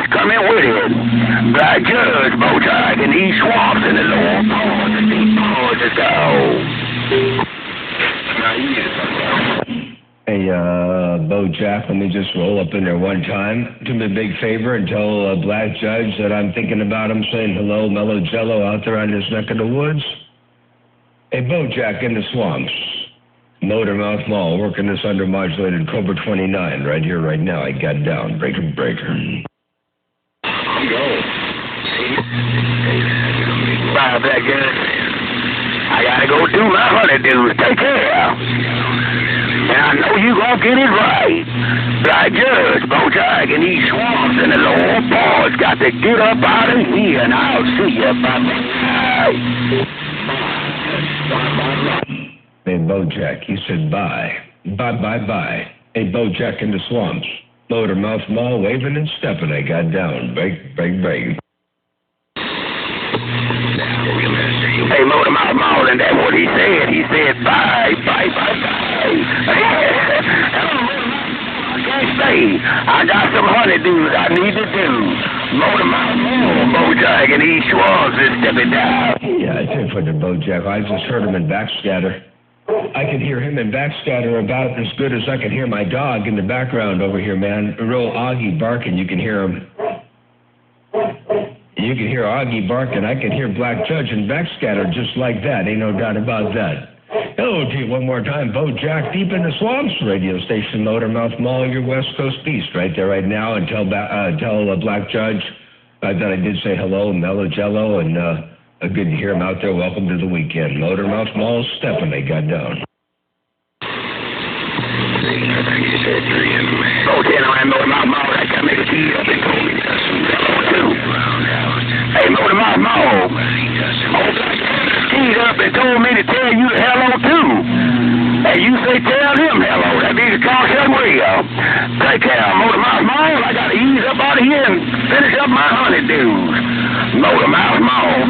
Paws coming with it. Black Judge, Bojack, and these swamps in the lower paws and deep paws to go. Hey, Bojack, let me just roll up in there one time. Do me a big favor and tell Black Judge that I'm thinking about him, saying hello, Mellow Jello, out there on this neck of the woods. Hey, Bojack in the swamps. Motormouth Mall, working this undermodulated Cobra 29 right here, right now. I got down. Breaker. Go. Bye, Black Judge. I gotta go do my honeydews. Take care. And I know you gonna get it right. Black Judge, Bojack, and these swamps and the lower paws got to get up out of here, and I'll see you. Bye. Hey, Bojack, you said bye. Bye. Hey, Bojack in the swamps. Motormouth Mall, waving and stepping. I got down. Break. Hey, Motormouth Mall, and that's what he said. He said bye. I can't stay. I got some honeydews I need to do. Motormouth Mall, Bojack, and these swamps is stepping down. Yeah, I think for the Bojack. I just heard him in Backscatter. I could hear him in Backscatter about as good as I could hear my dog in the background over here, man. A real Augie barking. You can hear him. You can hear Augie barking. I can hear Black Judge in Backscatter just like that. Ain't no doubt about that. Hello to you one more time, Bojack, deep in the swamps. Radio station Motormouth Mall, your West Coast beast, right there, right now. And tell Black Judge that I did say hello, Mellow Jello, and good to hear him out there. Welcome to the weekend. Motormouth Mall, stepping. They got down. Motormouth Mall, I got me the key up and told me that's some hello too. Hey, Motormouth Mall, keyed up and told me to tell you hello too. And you say tell him hello. That be the Carson Radio. Take care, Motormouth Mall. I gotta ease up out of here and finish up my honeydews. Motormouth Mall,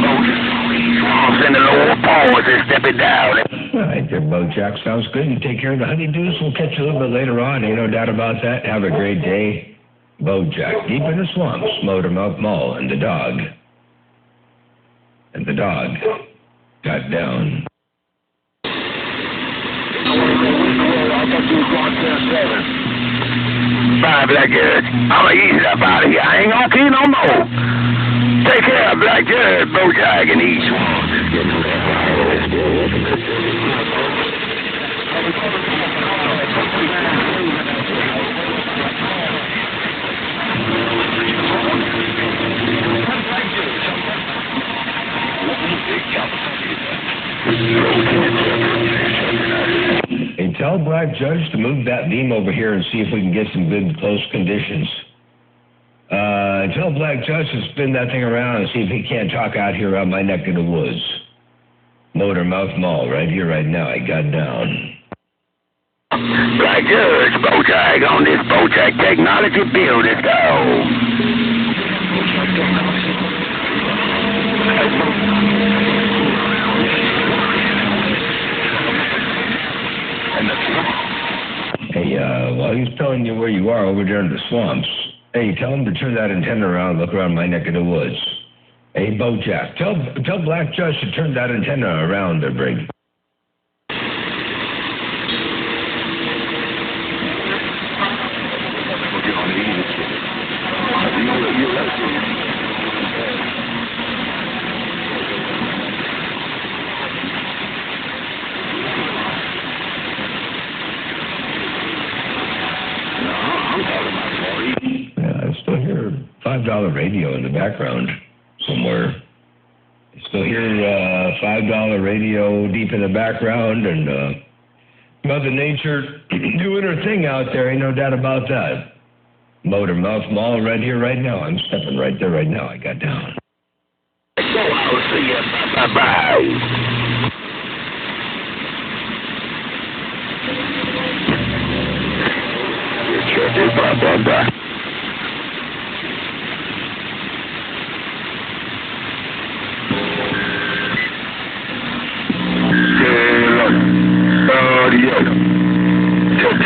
swamps in the lower paws and step it down. All right there, Bojack. Sounds good. You take care of the honeydews. We'll catch you a little bit later on. Ain't no doubt about that. Have a great day. Bojack, deep in the swamps, Motormouth Mall, and the dog. Got down. Bye, Black Judge. I'ma ease up out of here. I ain't gonna key no more. Take care, Black Judge, Bojack, and these swamps is getting Hey, tell Black Judge to move that beam over here and see if we can get some good close conditions. Tell Black Judge to spin that thing around and see if he can't talk out here around my neck of the woods. Motormouth Mall, right here, right now. I got down. Black Judge, Bojack, on this Bojack Technology building, go. Hey, while he's telling you where you are over there in the swamps, hey, tell him to turn that antenna around and look around my neck of the woods. Hey, Bojack, tell Black Judge to turn that antenna around there, Brig. $5 radio in the background somewhere. You still hear $5 radio deep in the background, and Mother Nature doing her thing out there, ain't no doubt about that. Motormouth Mall right here, right now. I'm stepping right there, right now. I got down. I'll see you. Bye-bye. Bye-bye. Check.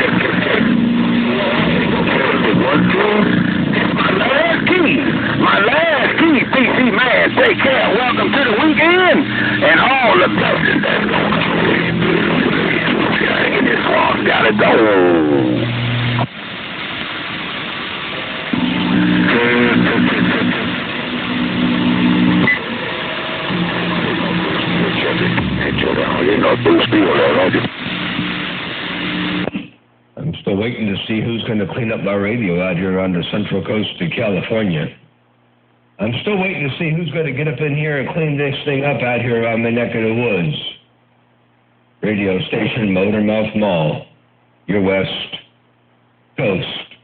1, 2. It's my last key. and all the blessings that's going on. And this one gotta go. I'm still waiting to see who's going to clean up my radio out here on the Central Coast of California. I'm still waiting to see who's going to get up in here and clean this thing up out here on my neck of the woods. Radio station Motormouth Mall, your West Coast.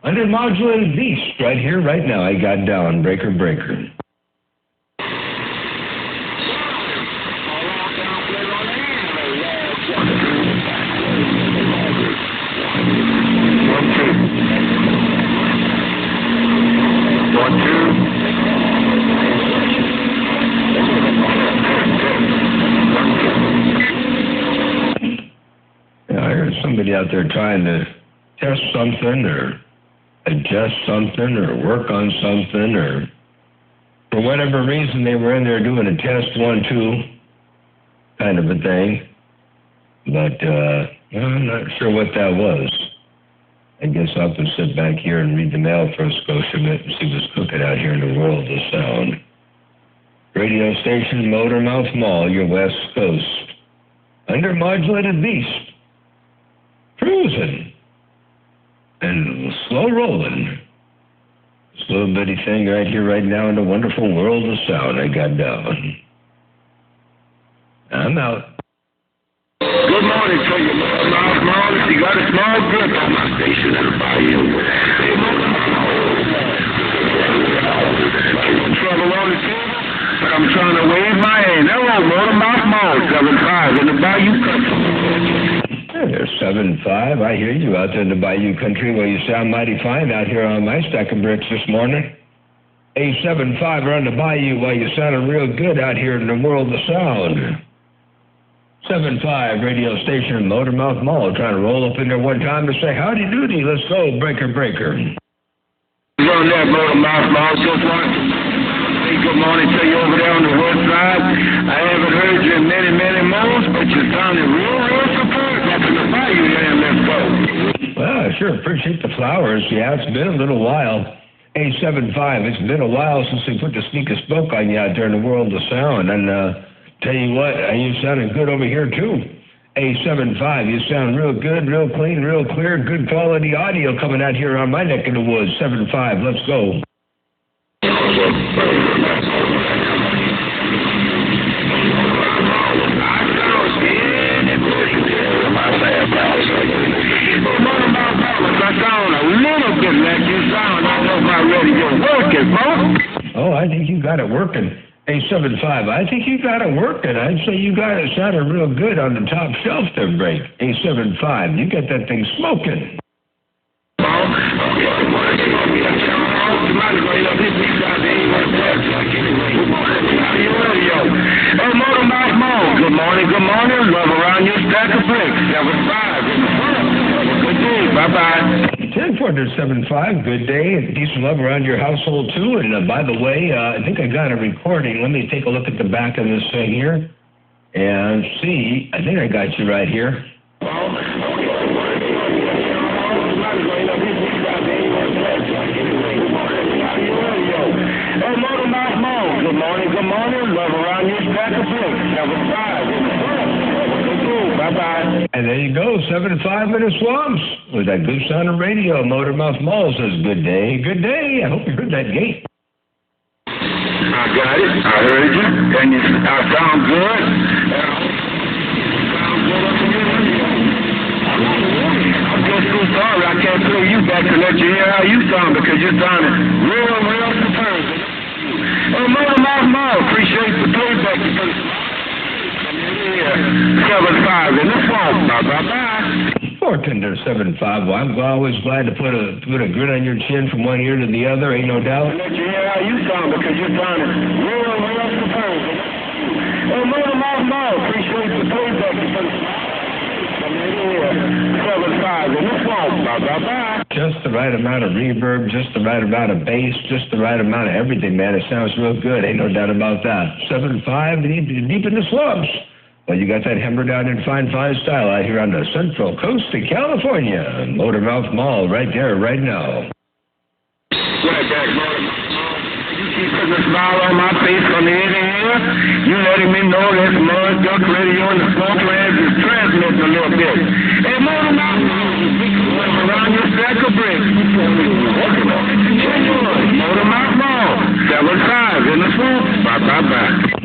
Under modulated beast right here, right now, I got down, breaker. Yeah, I heard somebody out there trying to test something or adjust something or work on something, or for whatever reason they were in there doing a test 1, 2 kind of a thing. But I'm not sure what that was. I guess I'll have to sit back here and read the mail for a Scotia bit and see what's cooking out here in the world of sound. Radio station Motormouth Mall, your West Coast. Under modulated beast. Cruising. And slow rolling. This little bitty thing right here, right now in the wonderful world of sound I got down. I'm out. Good morning to you, Motormouth. You got a small grip on my station in the bayou. Trouble on the table, but I'm trying to wave my hand. Hello, Motormouth Mall, 75 in the bayou country. There's 7-5. I hear you out there in the bayou country where you sound mighty fine out here on my stack of bricks this morning. A 7-5 around the bayou while you sounding real good out here in the world of sound. 7-5 radio station Motormouth Mall trying to roll up in there one time to say howdy doody. Let's go, breaker. On that Motormouth Mall, just want to say good morning to you over there on the west side. I haven't heard you in many moons, but you sounded real superb up in the bayou there. Let's go. Well, I sure appreciate the flowers. Yeah, it's been a little while. A75, it's been a while since we put the sneak and spoke on you out there in the world of sound. And tell you what, you sounding good over here too. A75, you sound real good, real clean, real clear, good quality audio coming out here on my neck of the woods. 7-5, let's go. I sound a little bit like you sound. I don't know if I'm ready to get working, folks. Oh, I think you got it working. A75, I think you got it working. I'd say you got it sounding real good on the top shelf there, Break. A75, you got that thing smoking. Hey, Motormouth Mall, good morning. Love around your stack of bricks. 7-5. Good day, bye-bye. 10-4-75, good day. Decent love around your household, too. And by the way, I think I got a recording. Let me take a look at the back of this thing here and see. I think I got you right here. Hey, Motormouth Mall, good morning. Love around your stack of bricks. 7-5. Bye-bye. And there you go, 7-5 in the swamps with that good sound of radio. Motormouth Mall says, good day. I hope you heard that gate. I got it. I heard you. And I sound good. I'm just so sorry I can't play you back to let you hear how you sound because you sounded real superb. Hey, Motormouth Mall, appreciate the playback. 7-5 in the swamp. Bye-bye. 4-10-75. Well, I'm always glad to put a grin on your chin from one ear to the other, ain't no doubt. Let you hear how you sound because you sounded real superb. Hey, Motormouth Mall, appreciate the playback. Just the right amount of reverb, just the right amount of bass, just the right amount of everything, man. It sounds real good. Ain't no doubt about that. 7.5, deep in the swamps. Well, you got that hammered out in fine style out here on the Central Coast of California. Motormouth Mall right there, right now. Right back, you keep putting a smile on my face from the end of here. You letting me know that Mud Duck Radio and the Swamp Reds is transmitting a little bit. Hey, Motormouth Mall, around your stack of bricks. Motormouth Mall, 7.5 in the swamp. Bye.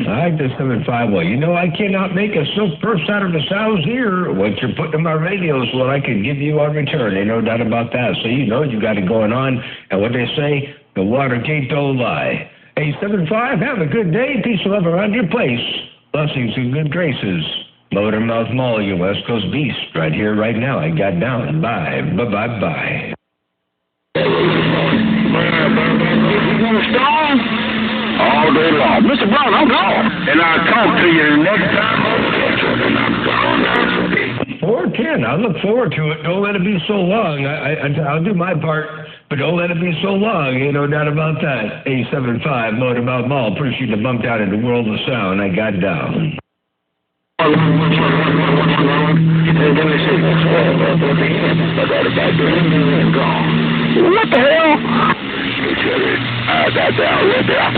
I like the 7.5. Well, you know, I cannot make a silk purse out of the sows here. What you're putting in my radios, well, I can give you on return. Ain't no doubt about that. So you know you got it going on. And what they say, the Watergate don't lie. Hey, 7.5, have a good day. Peace and love around your place. Blessings and good graces. Motormouth Mall, your West Coast beast. Right here, right now. I got down. Bye. Bye. All day long. Mr. Brown, I'm gone. And I'll talk to you next time. I'm gone. 4:10. I look forward to it. Don't let it be so long. I'll do my part, but don't let it be so long. Ain't no doubt about that. 875 Motormouth Mall. Appreciate the bump out in the world of sound. I got down. What the hell? I got down right there.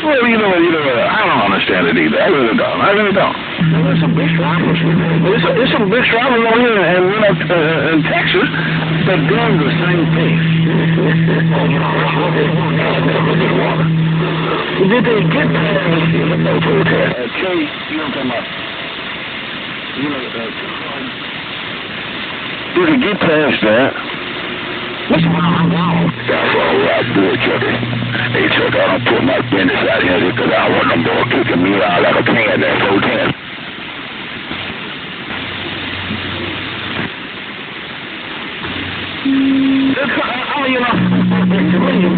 Well, you know, I don't understand it either. I really don't. There's some big trouble. There's some big trouble over here in Texas that doing the same thing. Did they get that? Kelly, you know what I'm talking about? Did they get past that? That's all right, good, Chucky. Hey, Chuck, I don't put my business out here because I want them boys kicking me out like a can there, so ten.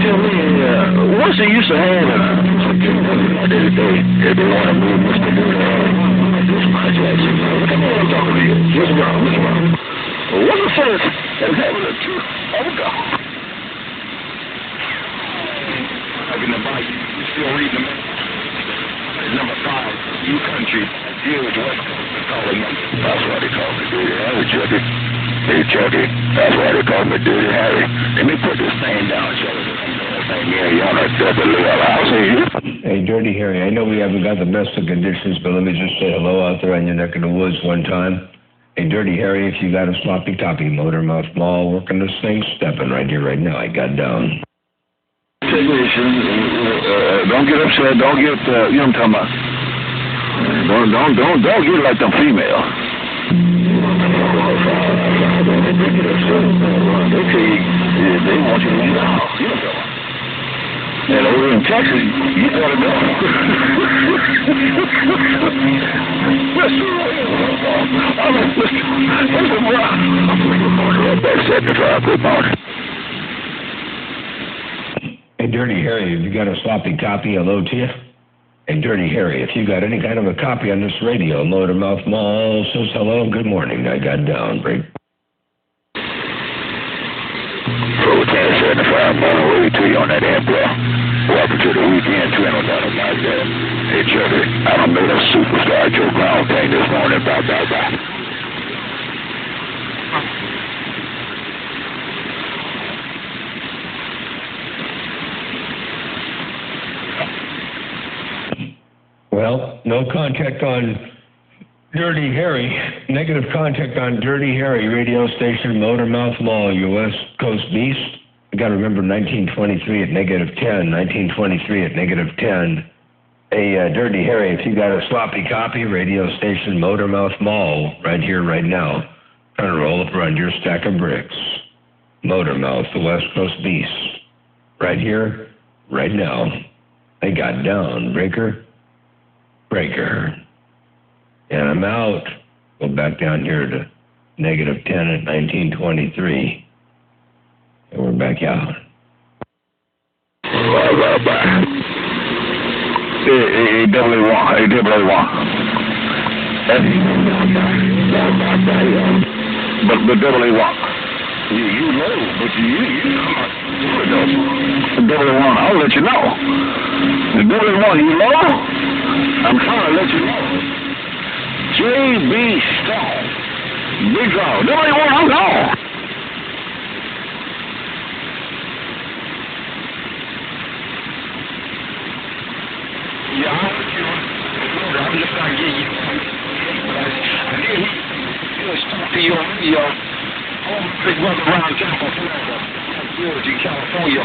Tell me, what's the use of having they want to move Mr. This my Jackson. Come on, I'm talking to you. What's wrong? What's the sense of having a truth? Oh, God. I can invite you. You still reading them? Number 5, you country. George West Coast calling me. That's why they call me Dirty Harry, Chucky. Hey, Chucky, that's why they call me Dirty Harry. Let me put this thing down, Chucky. Hey, Dirty Harry, I know we haven't got the best of conditions, but let me just say hello out there on your neck of the woods one time. Hey, Dirty Harry, if you got a sloppy toppy, Motormouth Mall, working this thing, stepping right here, right now. I got down. Don't get upset. Don't get, you know what I'm talking about. Don't get like them female. They want you to leave the house. You know what I'm talking about. And over in Texas, you gotta go. Hey, Dirty Harry, have you got a sloppy copy? Hello to you. Hey, Dirty Harry, if you got any kind of a copy on this radio, Motormouth Mall says hello, good morning. I got down, break. 75 mile away to you on that airplane. Welcome to the weekend, $20 like that. Hey, Chucky, I done made a superstar Joe Brown thing this morning. Bye. Well, no contact on Dirty Harry. Negative contact on Dirty Harry radio station, Motormouth Mall, your West Coast beast. You got to remember 1923 at -10, 1923 at -10. Hey, Dirty Harry, if you got a sloppy copy, radio station, Motormouth Mall, right here, right now. Trying to roll up around your stack of bricks. Motormouth, the West Coast beast. Right here, right now. I got down, breaker. And I'm out. Go back down here to -10 at 1923. And we're back out. He definitely won. He definitely won. But definitely won. You know, but you definitely won. I'll let you know. The definitely won. You know? I'm trying to let you know. J.B. Stone. Big draw. Definitely won. I'm gone. Yeah, I'm just trying to get you. I did talk to you on the big brother around California.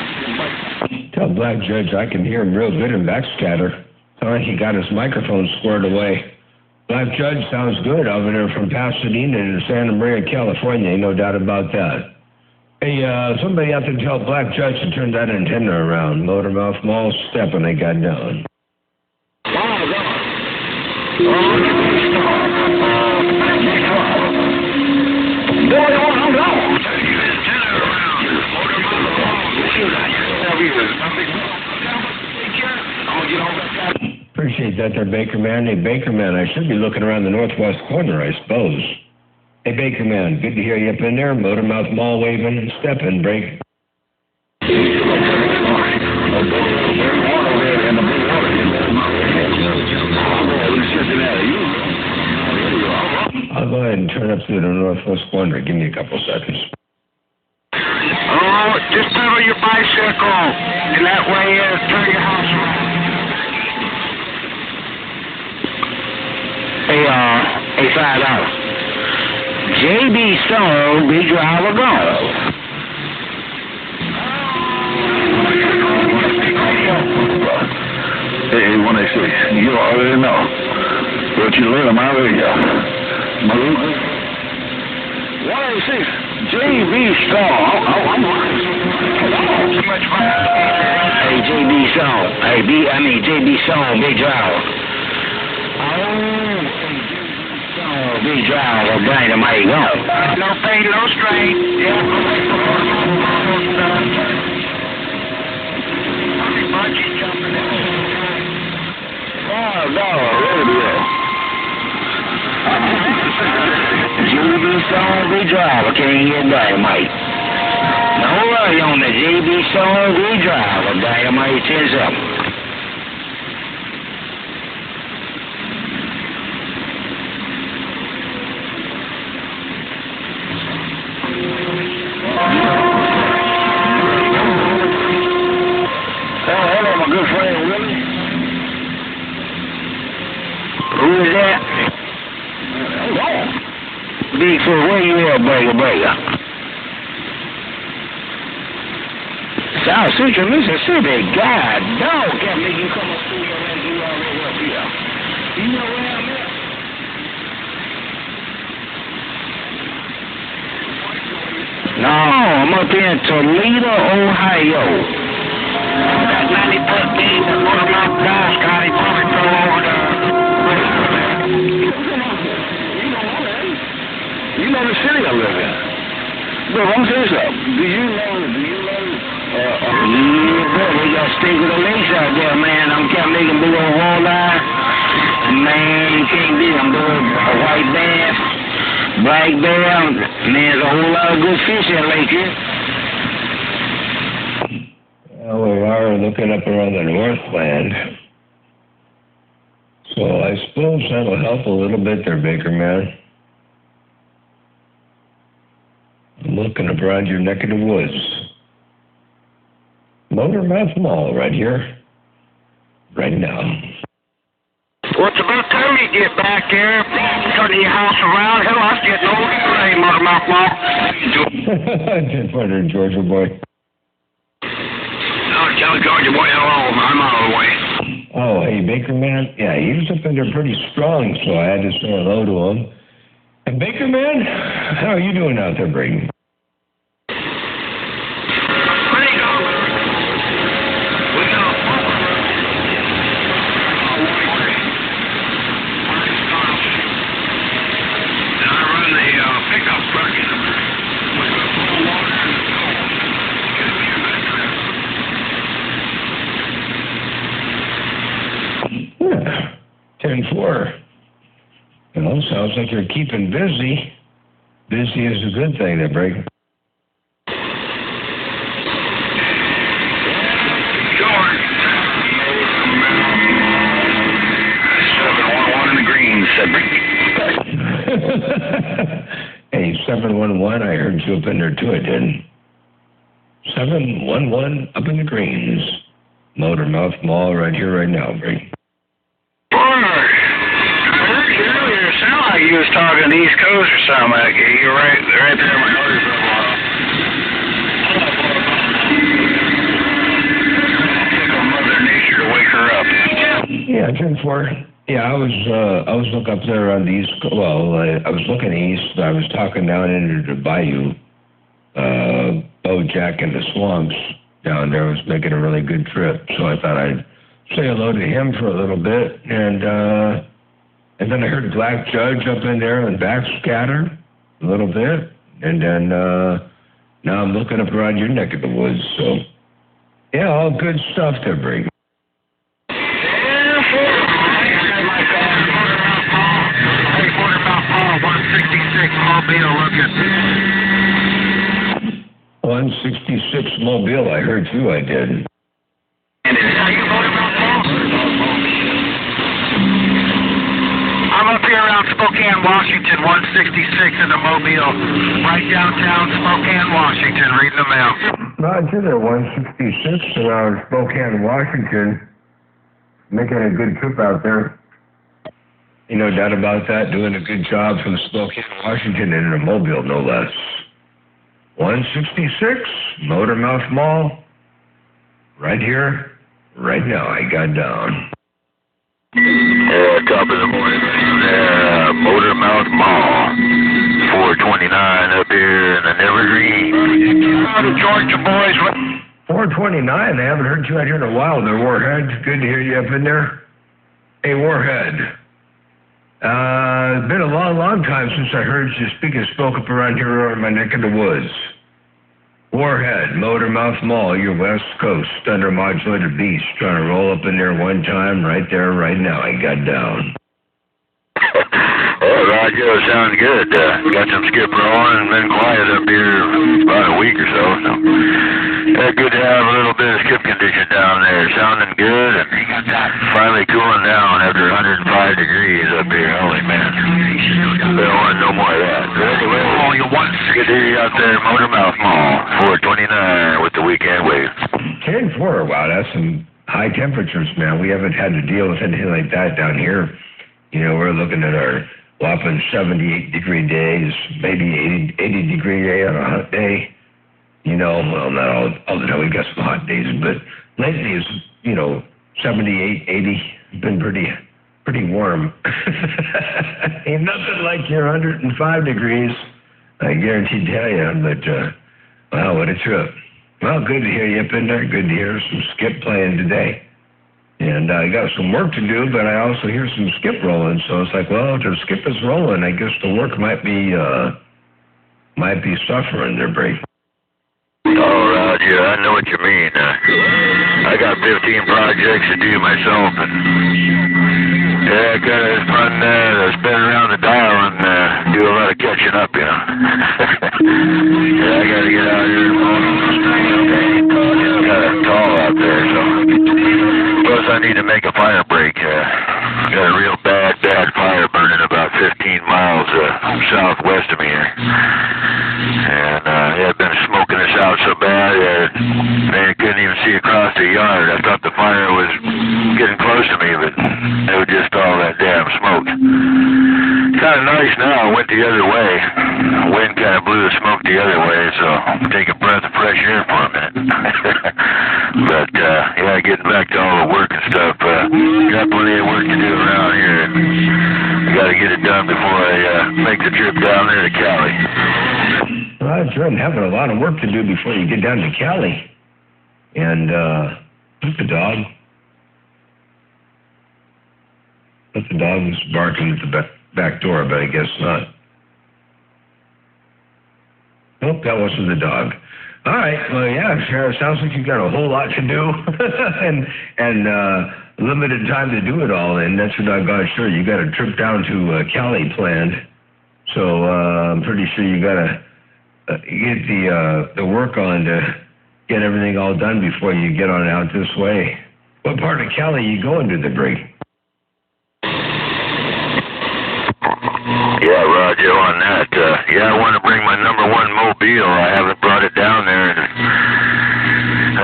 Tell Black Judge I can hear him real good in backscatter. Sounds like he got his microphone squared away. Black Judge sounds good over there from Pasadena to Santa Maria, California. Ain't no doubt about that. Hey, somebody out there tell Black Judge to turn that antenna around. Motormouth Mall stepping, they got down. Appreciate that there, Baker Man. Hey, Baker Man, I should be looking around the northwest corner, I suppose. Hey, Baker Man, good to hear you up in there. Motormouth Mall waving and stepping, break. I'll go ahead and turn up to the northwest corner. Give me a couple seconds. Oh, just pedal your bicycle, and that way turn your house around. Hey, $5. J.B. Stone, big driver, go. Hey, 186, you already know. But you let them already, 186, J.B. Stone. I'm too much fun. Hey, J.B. Stone. Hey, J.B. Stone, big driver. Big driver, dynamite, go. No pain, no strain. Yeah. JB Stone, big driver, can't hear dynamite. No worry on the JB Stone, big driver, dynamite 10-7. Hello, my good friend, Willie. Who is that? Bigfoot, where you at, Breaker? South Central Mississippi. God, dog, can't make you come up through your land. You already up here. You know where I'm at? No, I'm up here in Toledo, Ohio. That 90-foot beam that one of my guys got him on it over there. You know the city I live in. But I'm saying something. Do you know? Yeah, we got to stick with the links out there, man. I'm can't make them big old walleye. Man, you can't beat them, boy. A white bass, black bear. Man, there's a whole lot of good fish in Lake here. Well, we are looking up around the Northland. So I suppose that'll help a little bit there, Baker Man. I'm looking up around your neck of the woods. Motormouth Mall right here, right now. Well, it's about time you get back there, turn your house around. Hell, I was getting old anyway, Motormouth Mall. Just wondering, Georgia boy. No, tell Georgia boy hello. I'm on the way. Oh, hey, Baker Man. Yeah, he was up in there pretty strong, so I had to say hello to him. And Baker Man, how are you doing out there, Brayden? Pickup 10-4. Well, sounds like you're keeping busy. Busy is a good thing there, Break. George. 711 in the green, said Hey, 711, I heard you up in there too, I did. 711 up in the greens. Motormouth Mall right here, right now, Break. It sounded like you was talking East Coast or something. Like you're right there in my notice. Mother Nature to wake her up. Yeah, 10-4. Yeah, I was looking up there on the east. Well, I was looking east. I was talking down into the bayou, Bojack in the swamps down there. I was making a really good trip, so I thought I'd say hello to him for a little bit, and then I heard Black Judge up in there and backscatter a little bit, and then now I'm looking up around your neck of the woods. So yeah, all good stuff there, Brady. Mobile looking. 166 Mobile, I heard you, I did. I'm up here around Spokane, Washington, 166 in the Mobile, right downtown Spokane, Washington, reading the mail. Roger, there, 166 around Spokane, Washington, making a good trip out there. You no doubt about that, doing a good job from Spokane, Washington, and in a Mobile, no less. 166, Motormouth Mall, right here, right now, I got down. Top of the morning, Motormouth Mall, 429 up here in the Evergreen. Georgia boys. 429, I haven't heard you out here in a while there, Warhead. Good to hear you up in there. Hey, Warhead. It's been a long, long time since I heard you speak and spoke up around here in my neck of the woods. Warhead, Motormouth Mall, your West Coast, Thunder Modulator Beast, trying to roll up in there one time, right there, right now. I got down. Oh, Roger, sounds good. Got some skip rolling and been quiet up here about a week or so. Good to have a little bit of skip condition down there. Sounding good and finally cooling down after 105 degrees up here. Holy man. They don't want no more of that. But anyway, good to hear you out there, Motormouth Mall, 429 with the weekend wave. 10-4, wow, that's some high temperatures, man. We haven't had to deal with anything like that down here. You know, we're looking at our whopping 78-degree days, maybe 80-degree day on a hot day. You know, well, not all the time. We got some hot days, but lately it's, 78, 80. It's been pretty warm. Ain't nothing like your 105 degrees, I guarantee tell you. But, wow, what a trip. Well, good to hear you up in there. Good to hear some skip playing today. And I got some work to do, but I also hear some skip rolling. So it's like, well, if the skip is rolling, I guess the work might be suffering there, Brady. Oh, Roger, I know what you mean. I got 15 projects to do myself, and yeah, kind of fun spin around the dial and do a lot of catching up, you know. Yeah, I got to get out here and it's kind of tall out there, so. Plus, I need to make a fire break. Got a real bad fire burning about 15 miles southwest of me here. And I've been smoking us out so bad, man, I couldn't even see across the yard. I thought the fire was getting close to me, but it was just all that damn smoke. It's kind of nice now. I went the other way. The wind kind of blew the smoke the other way, so I'll take a breath of fresh air for a minute. But, yeah, getting back to all the work and stuff. Got plenty of work to do around here. I got to get it done before I make the trip down there to Cali. Well, that's right. Having a lot of work to do before you get down to Cali. And, what's the dog? What's the dog who's barking at the back door, but I guess not. Nope, that wasn't the dog. All right. Well, yeah, sure. Sounds like you've got a whole lot to do and limited time to do it all in. That's what I got. Sure, you got a trip down to Cali planned. So I'm pretty sure you got to get the work on to get everything all done before you get on out this way. What part of Cali you going to the break? Yeah, Roger on that. Yeah, I want to bring my number one mobile. I haven't brought it down there.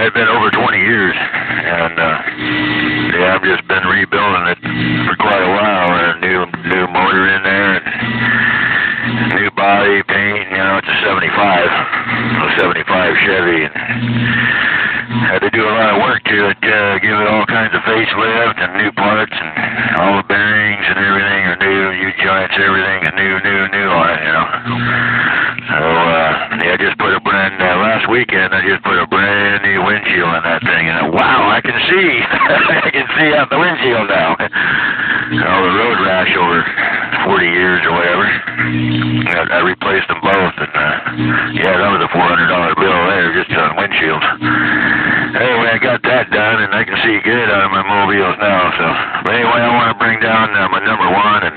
It's been over 20 years. And, yeah, I've just been rebuilding it for quite a while. A new motor in there, and new body, paint. You know, it's a 75 Chevy. And had to do a lot of work to it, give it all kinds of facelift and new parts and all the bearings and everything are new, U-joints, everything is new on it, you know. So, yeah, I just put last weekend I just put a brand new windshield on that thing, and wow, I can see, I can see out the windshield now. All the road rash over 40 years or whatever. I replaced them both, and, yeah, that was a $400 bill there just on windshields. Anyway, I got that done, and I can see good out of my mobiles now, so. But anyway, I want to bring down my number one and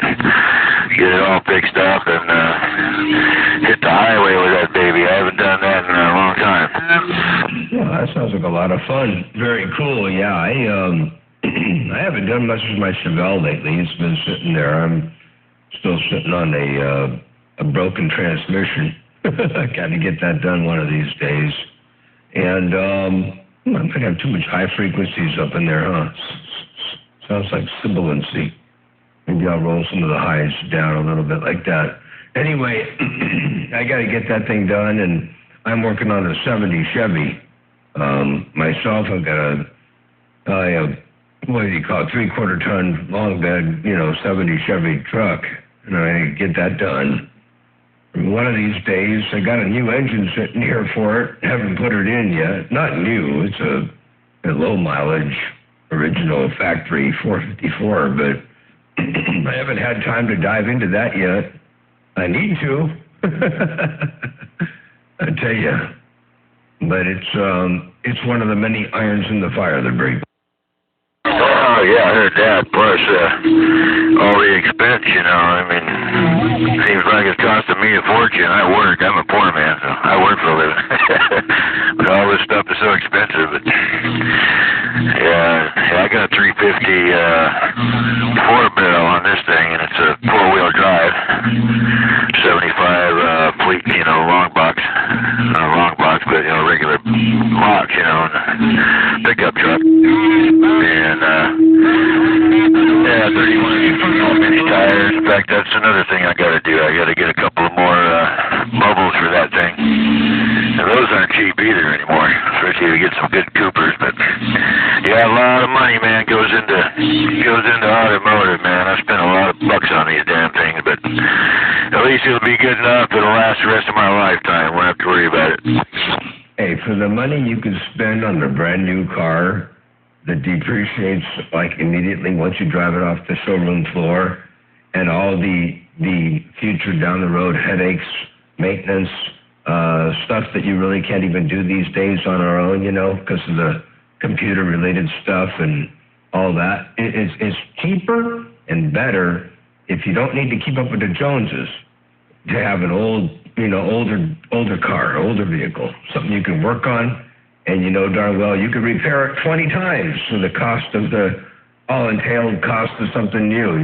get it all fixed up and hit the highway with that baby. I haven't done that in a long time. Yeah, that sounds like a lot of fun. Very cool, yeah. I haven't done much with my Chevelle lately. It's been sitting there. I'm still sitting on a broken transmission. I got to get that done one of these days. And I think I have too much high frequencies up in there, huh? Sounds like sibilancy. Maybe I'll roll some of the highs down a little bit like that. Anyway, I got to get that thing done, and I'm working on a 70 Chevy. Myself, I've got what do you call it, 3/4 ton long bed, 70 Chevy truck, and I get that done. One of these days, I got a new engine sitting here for it. Haven't put it in yet. Not new. It's a low mileage, original factory 454, but I haven't had time to dive into that yet. I need to. I tell you. But it's one of the many irons in the fire that break. Oh, yeah, I heard that. Plus, all the expense, I mean, seems like it's costing me a fortune. I'm a poor man, so I work for a living. But all this stuff is so expensive. But, yeah, I got a 350 4-barrel on this thing, and it's a 4-wheel drive. 75 fleet, long box. Not a long box, but, regular box, and pickup truck. And, yeah, 31 mini tires. In fact, that's another thing I got to do. I got to get a couple more bubbles for that thing. And those aren't cheap either anymore, especially if you get some good Coopers. But yeah, a lot of money, man, goes into automotive, man. I spent a lot of bucks on these damn things, but at least it'll be good enough. It'll last the rest of my lifetime. Won't have to worry about it. Hey, for the money you could spend on a brand new car that depreciates like immediately once you drive it off the showroom floor, and all the future down the road headaches, maintenance, stuff that you really can't even do these days on our own, because of the computer related stuff and all that. It's cheaper and better if you don't need to keep up with the Joneses to have an older car, older vehicle, something you can work on. And darn well you could repair it 20 times for the cost of the all-entailed cost of something new,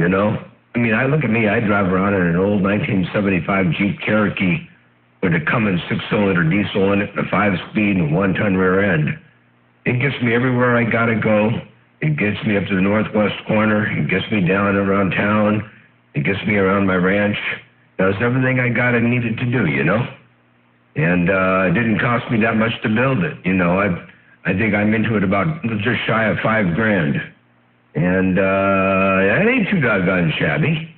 I mean, I look at me, I drive around in an old 1975 Jeep Cherokee with a Cummins 6-cylinder diesel in it, and a 5-speed and 1-ton rear end. It gets me everywhere I gotta go. It gets me up to the northwest corner. It gets me down around town. It gets me around my ranch. Does everything I got and needed to do, And it didn't cost me that much to build it. I think I'm into it about just shy of $5,000. And it ain't too doggone shabby.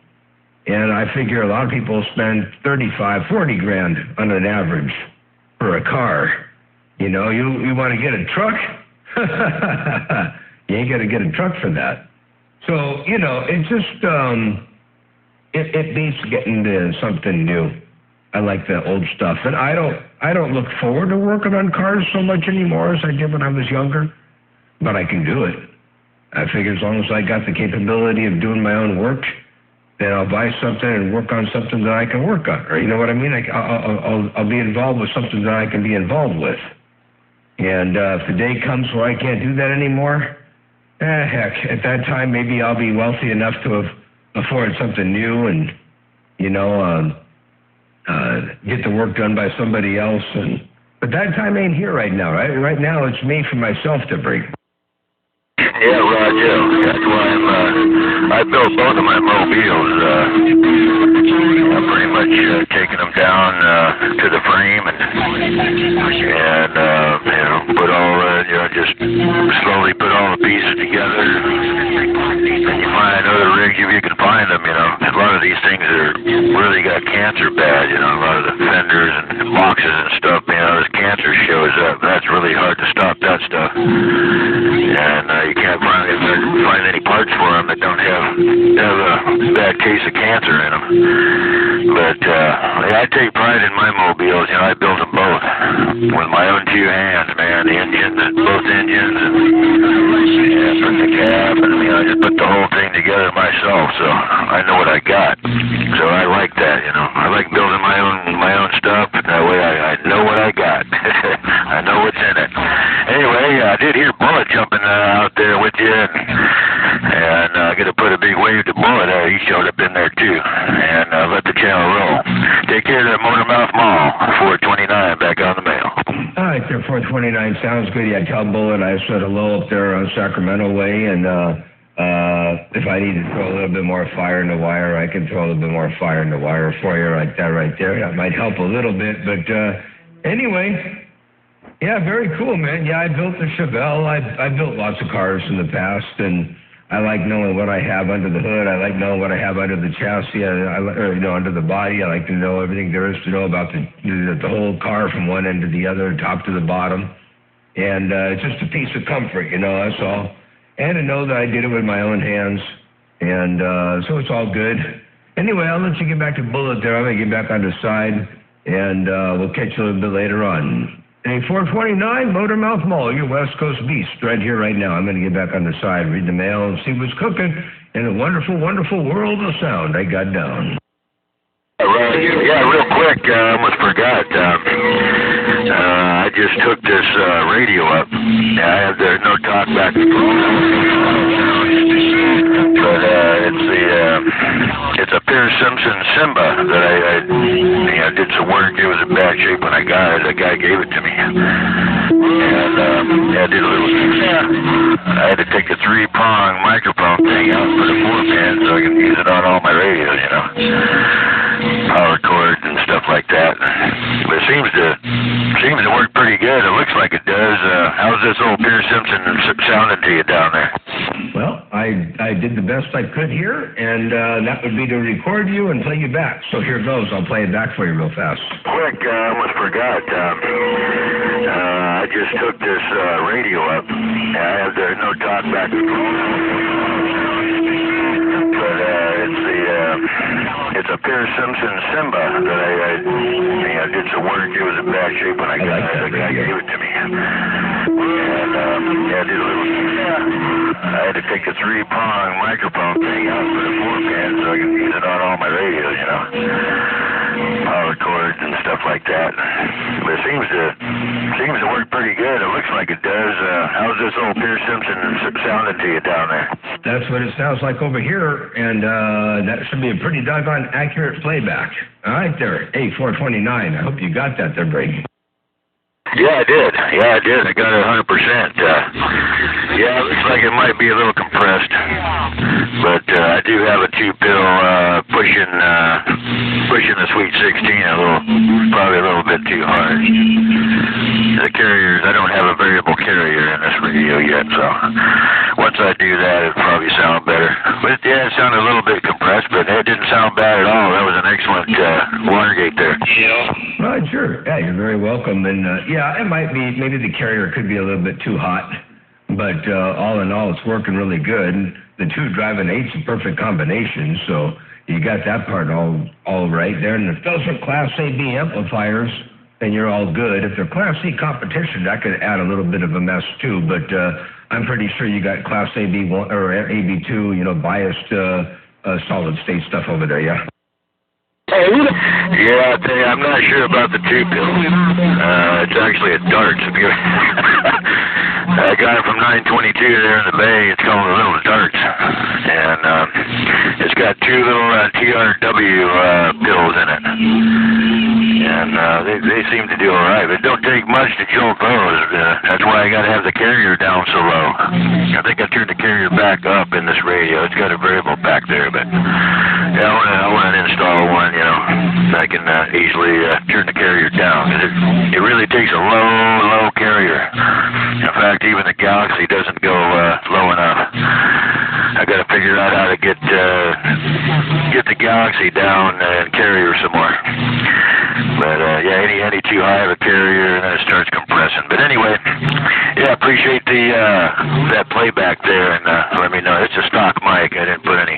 And I figure a lot of people spend $35,000, $40,000 on an average for a car. You want to get a truck? You ain't got to get a truck for that. So, it just, it beats getting to something new. I like the old stuff. And I don't look forward to working on cars so much anymore as I did when I was younger, but I can do it. I figure as long as I got the capability of doing my own work, then I'll buy something and work on something that I can work on. Or you know what I mean? I'll be involved with something that I can be involved with. And if the day comes where I can't do that anymore, heck, at that time maybe I'll be wealthy enough to afford something new and, you know, get the work done by somebody else. But that time ain't here right now. Right now it's me for myself to bring. Yeah, Roger. That's why I built both of my mobiles. I'm pretty much taking them down to the frame and put all, just slowly put all the pieces together. And you find other rigs if you can find them, A lot of these things are really got cancer bad, a lot of the fenders and boxes and stuff, this cancer shows up. That's really hard to stop that stuff. And you can't find any parts for them that don't have a bad case of cancer in them. But I take pride in my mobiles. I built them both with my own two hands, man. The engines, both engines, and put the cab, and I just put the whole thing together myself. So I know what I got. So I like that. I like building my own stuff. That way I know what I got. I know what's in it. Anyway, I did hear Bullet jumping out there with you, and I'm going to put a big wave to Bullet. He showed up in there too, and let the channel roll. Take care of the Motormouth Mall, 429, back on the mail. All right, there, 429 sounds good. Yeah, tell Bullet I said hello up there on Sacramento Way, and if I need to throw a little bit more fire in the wire, I can throw a little bit more fire in the wire for you like that right there. That might help a little bit, but anyway. Yeah, very cool, man. Yeah, I built the Chevelle. I built lots of cars in the past, and I like knowing what I have under the hood. I like knowing what I have under the chassis, under the body. I like to know everything there is to know about the whole car from one end to the other, top to the bottom. And it's just a piece of comfort, that's all. And to know that I did it with my own hands, and so it's all good. Anyway, I'll let you get back to Bullet there. I'm going to get back on the side, and we'll catch you a little bit later on. Hey, 429, Motormouth Mall, your West Coast beast, right here, right now. I'm going to get back on the side, read the mail, and see what's cooking in the wonderful, wonderful world of sound I got down. Yeah, real quick, I almost forgot. I just hooked this radio up. I have the no talk back and forth. But it's a Pierce Simpson Simba that I did some work. It was in bad shape when I got it. The guy gave it to me. And I did a little. I had to take the 3-prong microphone thing out for the 4-pin so I can use it on all my radios, power cords and stuff like that. But it seems to work pretty good. It looks like it does. How's this old Pierce Simpson sounding to you down there? Well, I did the best I could here, and that would be to record you and play you back. So here goes. I'll play it back for you real fast. Quick, I almost forgot. I just hooked this radio up. I have the no talk back and forth. But it's a Pierce Simpson Simba that I did some work. It was in bad shape when I got it. The guy gave it to me. And I did a little. I had to take the 3-prong microphone thing out for the 4-pin so I can use it on all my radios, power cords and stuff like that. But it seems to work pretty good. It looks like it does. How's this old Pierce Simpson sounding to you down there? That's what it sounds like over here, and that should be a pretty doggone accurate playback. All right there, hey, 429. I hope you got that there, Brady. Yeah, I did. I got it 100%. Yeah, it looks like it might be a little compressed, but I do have a 2-pill pushing the Sweet 16 probably a little bit too hard. The carriers, I don't have a variable carrier in this radio yet, so once I do that, it'll probably sound better. But yeah, it sounded a little bit compressed, but it didn't sound bad at all. That was an excellent Watergate there. Right, sure. Yeah, you're very welcome. And yeah, it might be, maybe the carrier could be a little bit too hot, but all in all, it's working really good. The 2 driving 8's a perfect combination, so you got that part all right there. And if those are Class AB amplifiers, then you're all good. If they're Class C competition, that could add a little bit of a mess too. But I'm pretty sure you got Class AB1 or AB2, biased solid state stuff over there, yeah? Yeah, I tell you, I'm not sure about the two-pill. It's actually a Darts. A guy from 922 there in the Bay, it's called a little Darts. And it's got two little TRW pills in it. And they seem to do all right. But it don't take much to jolt those. That's why I got to have the carrier down so low. I think I turned the carrier back up in this radio. It's got a variable back there, but yeah, I want to install one, I can easily turn the carrier down. It really takes a low carrier. In fact, even the Galaxy doesn't go low enough. I got to figure out how to get the Galaxy down and carrier some more. But yeah, any too high of a carrier, and then it starts compressing. But anyway, yeah, appreciate that playback there, and let me know. It's a stock mic. I didn't put any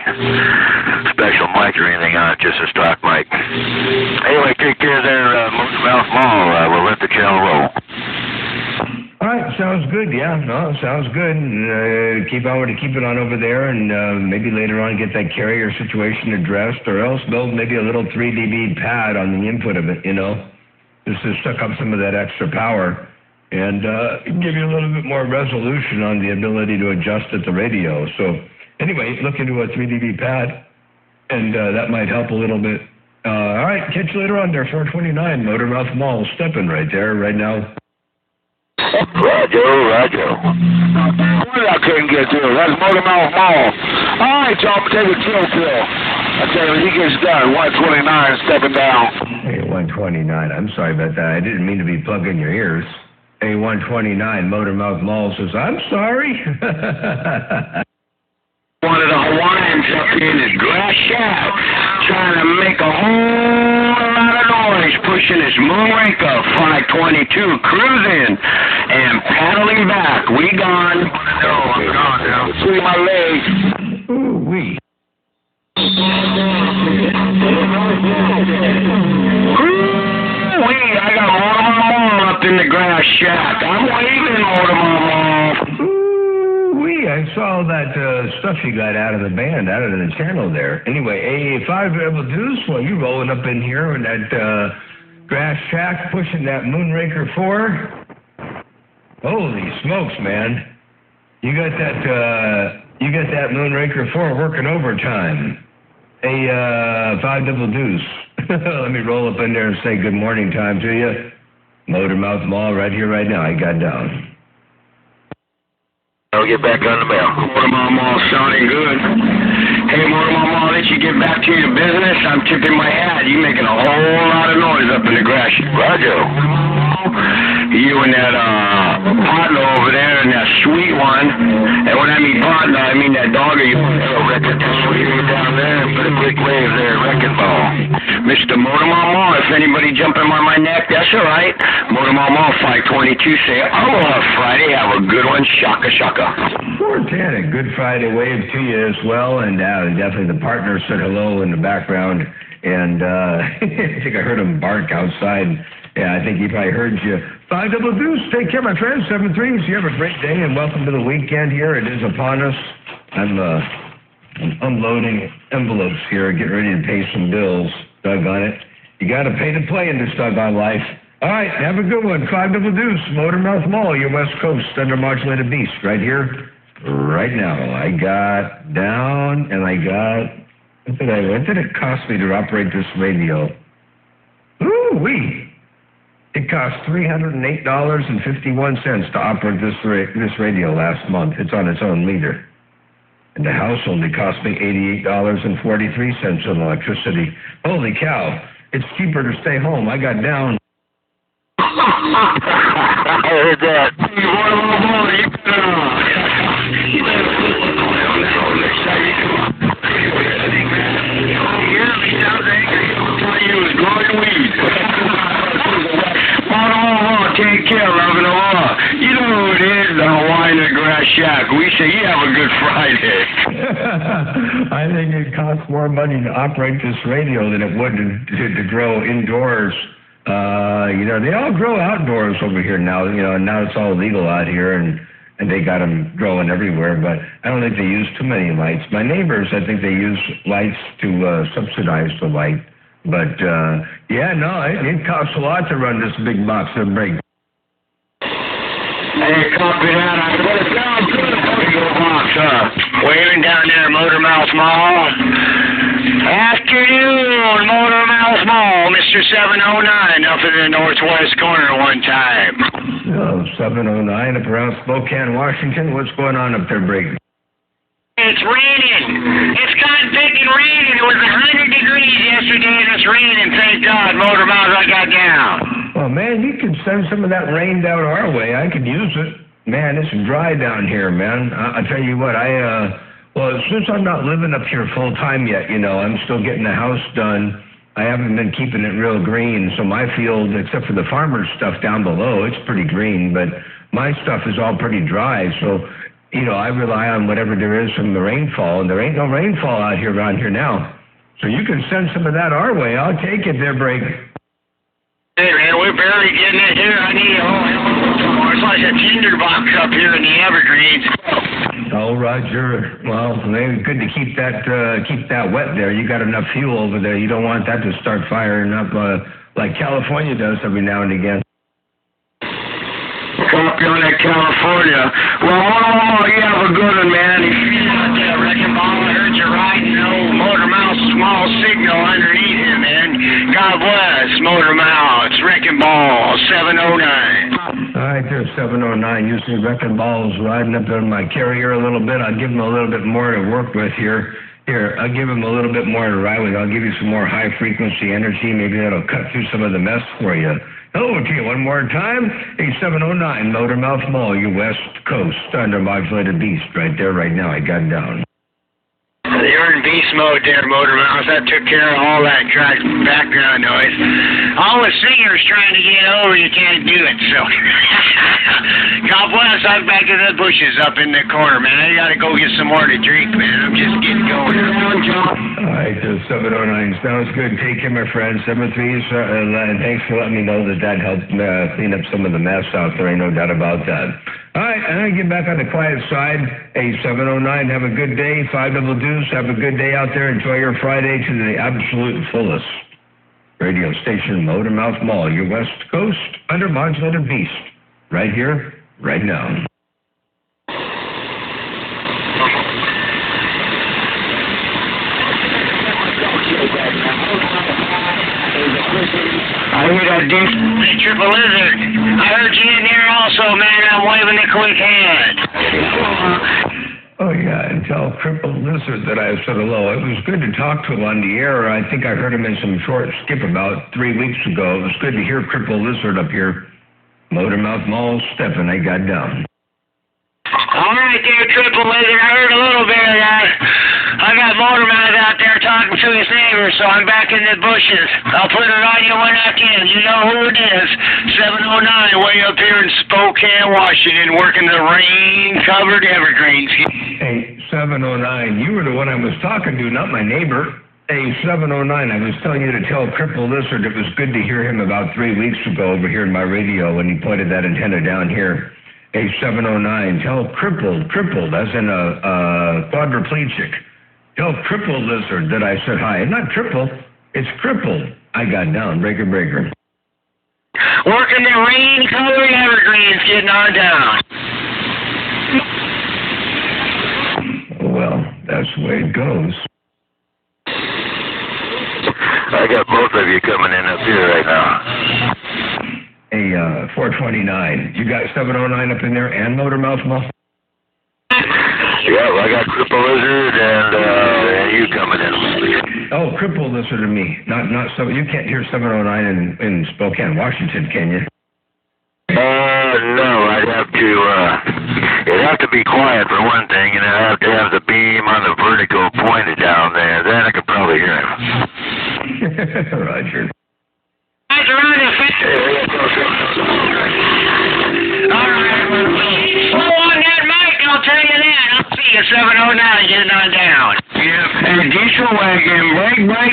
special mic or anything on it, just a stock mic. Anyway, take care there, Mouth Mall. We'll let the gel roll. All right, sounds good. Yeah, no, sounds good. Keep it on over there, and maybe later on get that carrier situation addressed, or else build maybe a little 3 dB pad on the input of it. Just to suck up some of that extra power, and give you a little bit more resolution on the ability to adjust at the radio. So anyway, look into a 3 dB pad, and that might help a little bit. All right, catch you later on there, 429 Motormouth Mall, stepping right there, right now. Roger. I couldn't get through. That's Motormouth Mall. All right, y'all, take a chill pill. I tell you, he gets done. 129, stepping down. Hey, 129. I'm sorry about that. I didn't mean to be plugging your ears. Hey, 129 Motormouth Mall says, I'm sorry. One of the Hawaiians up here in his grass shack trying to make a whole lot of noise, pushing his Moonraker 522, cruising and paddling back. We gone. No, I'm gone now. See my legs. Ooh-wee. Ooh-wee, I got Mortimer Mall up in the grass shack. I'm waving, Mortimer Mall. I saw that stuff you got out of the band, out of the channel there. Anyway, A5 Rebel Deuce, well, you rolling up in here in that grass shack, pushing that Moonraker 4. Holy smokes, man. You got that Moonraker 4 working overtime. A5 Double Deuce. Let me roll up in there and say good morning time to you. Motormouth Mall right here, right now. I got down. I'll get back on the bell. Mortimer Mall sounding good. Hey, Mortimer Mall, let you get back to your business. I'm tipping my hat. You making a whole lot of noise up in the grass. Roger. You and that partner over there and that sweet one. And when I mean partner, I mean that dog of yours. Record that sweet one down there and put a quick wave there, wrecking ball. Mr. Mortimer Mall, if anybody jumping on my neck, that's all right. Mortimer Mall 522 say, aloha Friday, have a good one, shaka shaka. 410, a good Friday wave to you as well, and definitely the partner said hello in the background, and I think I heard him bark outside. Yeah, I think he probably heard you. 5 Double Deuce, take care, my friends. 7-3, so you have a great day, and welcome to the weekend here. It is upon us. I'm unloading envelopes here, getting ready to pay some bills. Doggone it. You got to pay to play in this doggone life. All right, have a good one. 5 Double Deuce, Motormouth Mall, your West Coast under modulated beast, right here, right now. I got down, and I got, what did it cost me to operate this radio? Ooh-wee. It cost $308.51 to operate this radio last month. It's on its own meter. And the house only cost me $88.43 on electricity. Holy cow. It's cheaper to stay home. I got down. I heard that. Take care, loving Allah. You know who it is, the Hawaiian Grass Shack. We say you have a good Friday. I think it costs more money to operate this radio than it would to grow indoors. They all grow outdoors over here now. Now it's all legal out here, and they got them growing everywhere. But I don't think they use too many lights. My neighbors, I think they use lights to subsidize the light. But it costs a lot to run this big box of break. Hey, copy that. I said it sounds good about your box, waving down there, Motor Mouth Mall. Afternoon, Motor Mouth Mall, Mr. 709, up in the northwest corner one time. Oh, 709 up around Spokane, Washington. What's going on up there, Brady? It's raining. It's cotton picking raining. It was 100 degrees yesterday and it's raining. Thank God, Motor Mouth, I got down. Well, man, you could send some of that rain down our way. I could use it. Man, it's dry down here, man. I'll tell you what, since I'm not living up here full time yet, I'm still getting the house done. I haven't been keeping it real green, so my field, except for the farmer's stuff down below, it's pretty green, but my stuff is all pretty dry, so, I rely on whatever there is from the rainfall, and there ain't no rainfall out here around here now. So you can send some of that our way. I'll take it there, Break. Hey, man, we're barely getting it here. I need a whole more. It's like a tinderbox up here in the Evergreens. Oh, Roger. Well, maybe good to keep that wet there. You got enough fuel over there. You don't want that to start firing up like California does every now and again. Copy on that California. Well, you have a good one, man. If you're out there, Wrecking Ball, I heard you riding old Motor Mouth small signal underneath him, man. God bless, Motor Mouth. Wrecking Ball, 709. All right, there's 709. Usually Wrecking Ball's riding up in my carrier a little bit. I'll give him a little bit more to work with here. Here, I'll give him a little bit more to ride with. I'll give you some more high-frequency energy. Maybe that'll cut through some of the mess for you. Hello to you one more time. 709 Motor Mouth Mall, your West Coast under Modulated Beast right there right now. I got down. You're in beast mode there, Motor Mouth. That took care of all that background noise. All the singers trying to get over, you can't do it, so. God bless, I'm back in the bushes up in the corner, man. I gotta go get some more to drink, man. I'm just getting going. All right, 709. Sounds good. Take care, my friend. 73, and thanks for letting me know that helped clean up some of the mess out there. Ain't no doubt about that. All right, I'm going to get back on the quiet side. 709, have a good day. 5 Double Deuce, have a good day out there. Enjoy your Friday to the absolute fullest. Radio station Motor Mouth Mall, your West Coast under Modulated Beast. Right here, right now. I hear that dude, Triple Lizard. I heard you in there also, man. I'm waving a quick hand. Oh, yeah, and tell Crippled Lizard that I said hello. It was good to talk to him on the air. I think I heard him in some short skip about 3 weeks ago. It was good to hear Crippled Lizard up here. Motor Mouth Mall, stepping, I got down. All right there, Triple Lizard. I heard a little bit of that. I got Motor Mouth out there talking to his neighbor, so I'm back in the bushes. I'll put it on you when I can. You know who it is. 709, way up here in Spokane, Washington, working the rain-covered evergreens. Hey, 709, you were the one I was talking to, not my neighbor. Hey, 709, I was telling you to tell Crippled Lizard it was good to hear him about 3 weeks ago over here in my radio when he pointed that antenna down here. Hey, 709, tell crippled, as in a quadriplegic. Tell Crippled Lizard that I said hi. Not triple, it's crippled. I got down, breaker. Working the rain-colored evergreens, getting on down. Well, that's the way it goes. I got both of you coming in up here right now. Hey, 429, you got 709 up in there and Motor Mouth Mall? Yeah, I got Crippled Lizard and you coming in. Oh, Crippled Lizard and me. Not so. You can't hear 709 in Spokane, Washington, can you? No, I'd have to, it'd have to be quiet for one thing, and I'd have to have the beam on the vertical pointed down there. Then I could probably hear him. Roger. Guys around the fence. All right. Slow on that mic, I'll tell you that. I'll see you 709 getting on down. Yep. Hey, diesel wagon, break.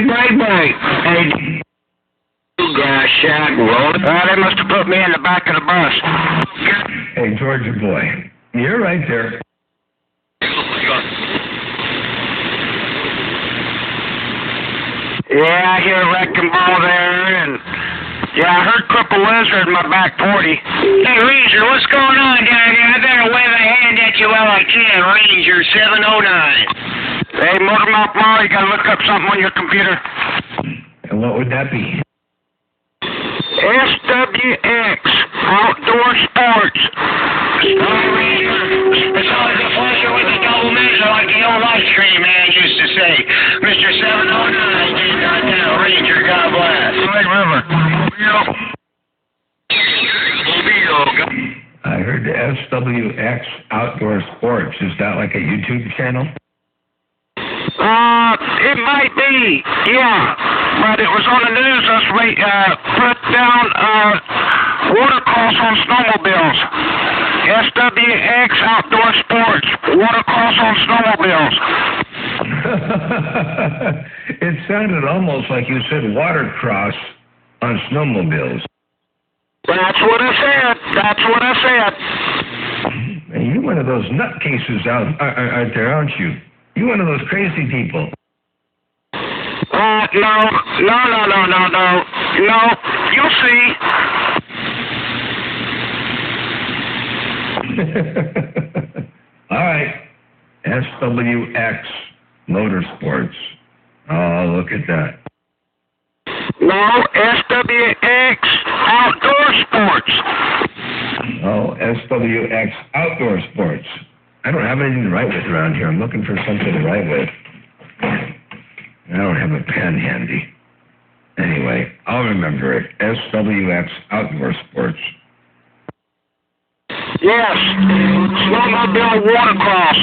Hey, you guys shot road. They must have put me in the back of the bus. Hey, Georgia boy, you're right there. Yeah, I hear a wrecking ball there, and yeah, I heard Cripple Lizard in my back 40. Hey, Ranger, what's going on down here? I better wave a hand at you while I can. Ranger 709. Hey, Motormouth Mall, you gotta look up something on your computer. And what would that be? SWX Outdoor Sports. It's always a pleasure with a double measure like the old ice cream man used to say. Mr. 709, getting on down. Ranger, God bless. Right River. I heard the SWX Outdoor Sports. Is that like a YouTube channel? It might be, yeah. But it was on the news this week, put down, watercross on snowmobiles. SWX Outdoor Sports, watercross on snowmobiles. It sounded almost like you said watercross on snowmobiles. That's what I said. Hey, you're one of those nutcases out there, aren't you? You're one of those crazy people. No. You'll see. All right. SWX Motorsports. Oh, look at that. No, SWX Outdoor Sports. Oh, SWX Outdoor Sports. I don't have anything to write with around here. I'm looking for something to write with. I don't have a pen handy. Anyway, I'll remember it. SWX Outdoor Sports. Yes, snowmobile watercross.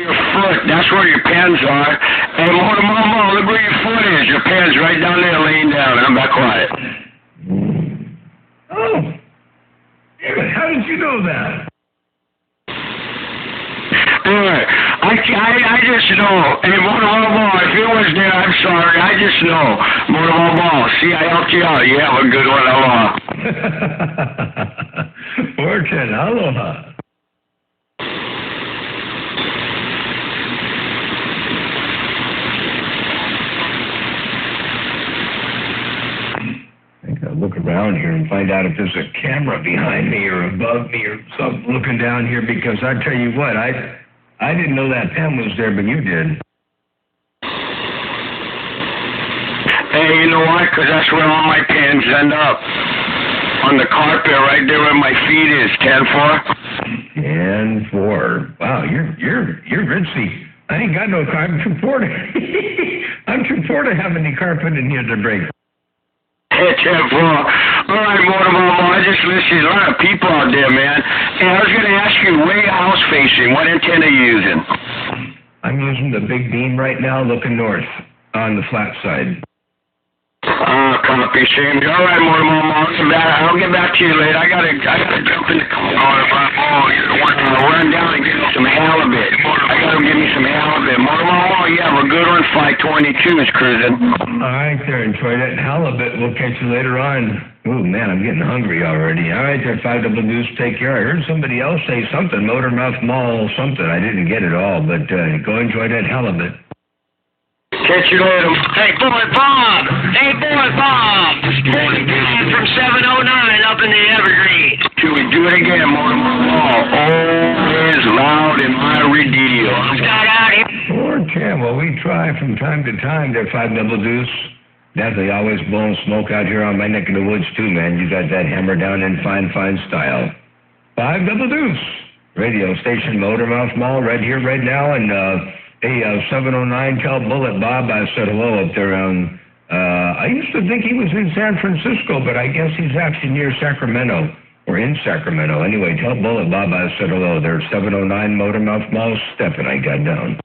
Your foot, that's where your pens are. Hey, Mama, look where your foot is. Your pen's right down there laying down. I'm back quiet. Oh, damn it, how did you know that? I just know. Hey, Mama, if it was there, I'm sorry. I just know. Mama, see, I helped you out. You have a good one. Aloha. Fortune, aloha. I gotta look around here and find out if there's a camera behind me or above me or something looking down here, because I tell you what, I didn't know that pen was there, but you did. Hey, you know why? Because that's where all my pens end up. On the carpet, right there where my feet is. 10-4. 10-4. Wow, you're ritzy. I ain't got no carpet. I'm too poor to. I'm too poor to have any carpet in here to break. Hey, 10-4. All right, Mama, I just listened. A lot of people out there, man. Hey, I was going to ask you, where your house facing? What antenna are you using? I'm using the big beam right now, looking north on the flat side. Copy, Sam. All right, Mama, I'll get back to you later. I gotta jump in the car. Run down and get me some halibut. I gotta get me some halibut. Mama, you have a good one. 522 is cruising. All right, there. Enjoy that halibut. We'll catch you later on. Ooh, man, I'm getting hungry already. All right, there, 5 Double Deuce. Take care. I heard somebody else say something. Motormouth Mall something. I didn't get it all, but go enjoy that halibut. Catch you later. Hey, Boy Bob! Morning Dan from 709 up in the Evergreen. Till we do it again, Mama. Always loud in my radio. Got out here. Or can. Well, we try from time to time there, 5 Double Deuce. Definitely always blowing smoke out here on my neck of the woods, too, man. You got that hammer down in fine style. 5 Double Deuce. Radio station, Motormouth Mall, right here, right now, and, hey, 709, tell Bullet Bob I said hello up there around, I used to think he was in San Francisco, but I guess he's actually near Sacramento, or in Sacramento. Anyway, tell Bullet Bob I said hello. There's 709 Motormouth Mall, Steph and I got down.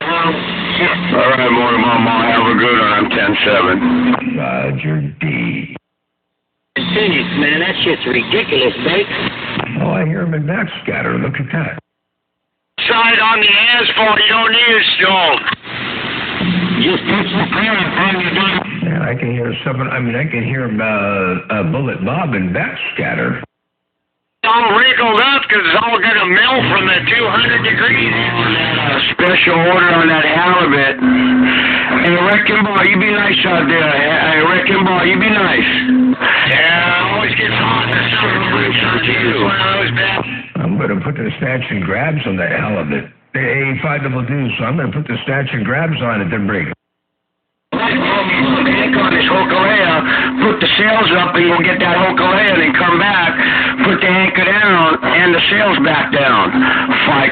All right, Mama, have a good one. I'm 10-7. Roger D. Phoenix, man, that shit's ridiculous, mate. Oh, I hear him in backscatter. Look at that. outside on the asphalt. You don't need a stove. Just put some prayer in front of you. Yeah, I can hear I can hear Bullet Bob and Backscatter. All wrinkled up because it's all going to melt from the 200 degrees. Special order on that halibut. Hey, Wrecking Ball, you be nice out there. Hey, Wrecking Ball, you be nice. Yeah, always gets hot in the summer. I'm going to put the snatch and grabs on that halibut. Hey, 5 double deuce, so I'm going to put the snatch and grabs on it, then break. On this Hokulea, put the sails up and you'll get that Hokulea and then come back, put the anchor down and the sails back down.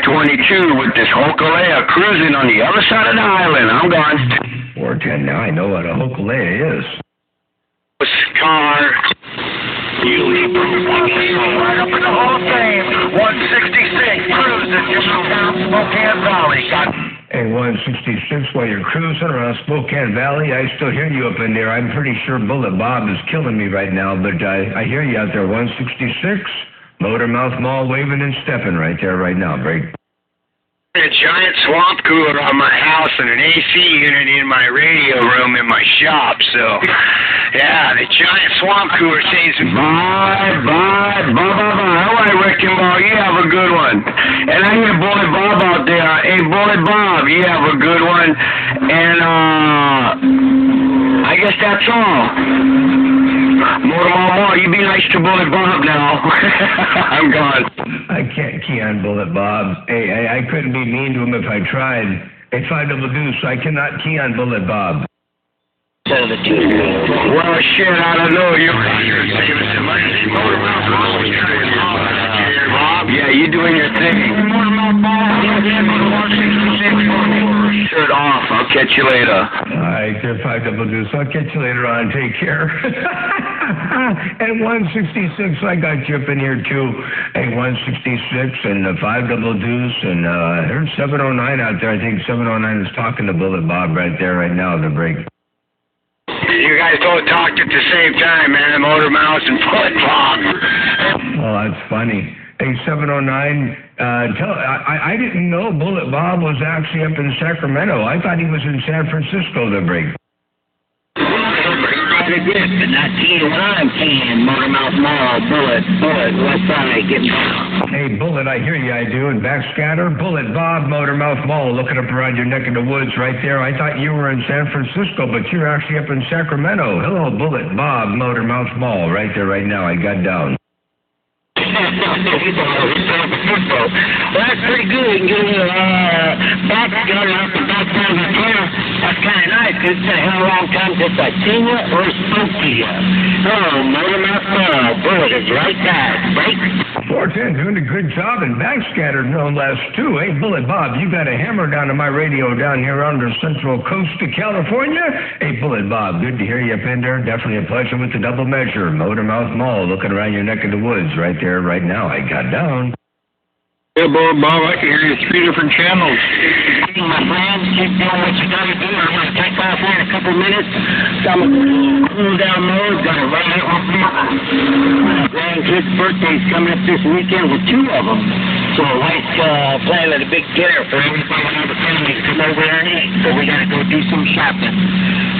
522 with this Hokulea cruising on the other side of the island. I'm gone. 410, now I know what a Hokulea is. Car. Right up in the Hall of Fame. 166 cruising just down Spokane Valley. Hey, 166, while you're cruising around Spokane Valley, I still hear you up in there. I'm pretty sure Bullet Bob is killing me right now, but I hear you out there, 166. Motormouth Mall waving and stepping right there right now, Break. A giant swamp cooler on my house and an AC unit in my radio room in my shop, so, yeah, the giant swamp cooler says, bye. All right, Wrecking Ball, you have a good one. And I hear Bullet Bob out there. Hey, Bullet Bob, you have a good one. And, I guess that's all. More, you be nice to Bullet Bob now. I'm gone. I can't key on Bullet Bob. Hey, I couldn't be mean to him if I tried. Hey, 5 double deuce, I cannot key on Bullet Bob. Well, shit, I don't know. Yeah, you doing your thing. Shirt off. I'll catch you later. All right, 5 double deuce. I'll catch you later on. Take care. And 166, I got you up in here too. Hey, 166 and 5 double deuce, and I heard 709 out there. I think 709 is talking to Bullet Bob right there, right now, the break. You guys don't talk at the same time, man. Motor Mouse and Bullet Bob. Oh, that's funny. Hey, 709, I didn't know Bullet Bob was actually up in Sacramento. I thought he was in San Francisco, the break. Good, but not keying when I'm keying. Motormouth Mall, Bullet, West Side, get down. Hey, Bullet, I hear you, I do. And Backscatter, Bullet Bob, Motormouth Mall, looking up around your neck of the woods right there. I thought you were in San Francisco, but you're actually up in Sacramento. Hello, Bullet Bob, Motormouth Mall, right there, right now. I got down. Well, that's pretty good. You can get Backscatter off the back side of the car. That's kind of nice, because it's been a hell of a long time since I seen you or spoke to you. Oh, Motormouth Mall, Bullet is right there. Break. 410 doing a good job, and Backscatter no less too. Hey, Bullet Bob, you got a hammer down to my radio down here on the Central Coast of California. Hey, Bullet Bob, good to hear you up in there. Definitely a pleasure with the double measure. Motormouth Mall, looking around your neck of the woods right there, right now. I got down. Hey, Bullet Bob, I can hear you 3 different channels. My friends, keep doing what you gotta do. I'm gonna take off here in a couple minutes. So I'm gonna cool down mode, gonna run out off my grandkid's birthday's coming up this weekend with 2 of them. So White's planning a big dinner for everybody in the family to come over there and eat. So we gotta go do some shopping.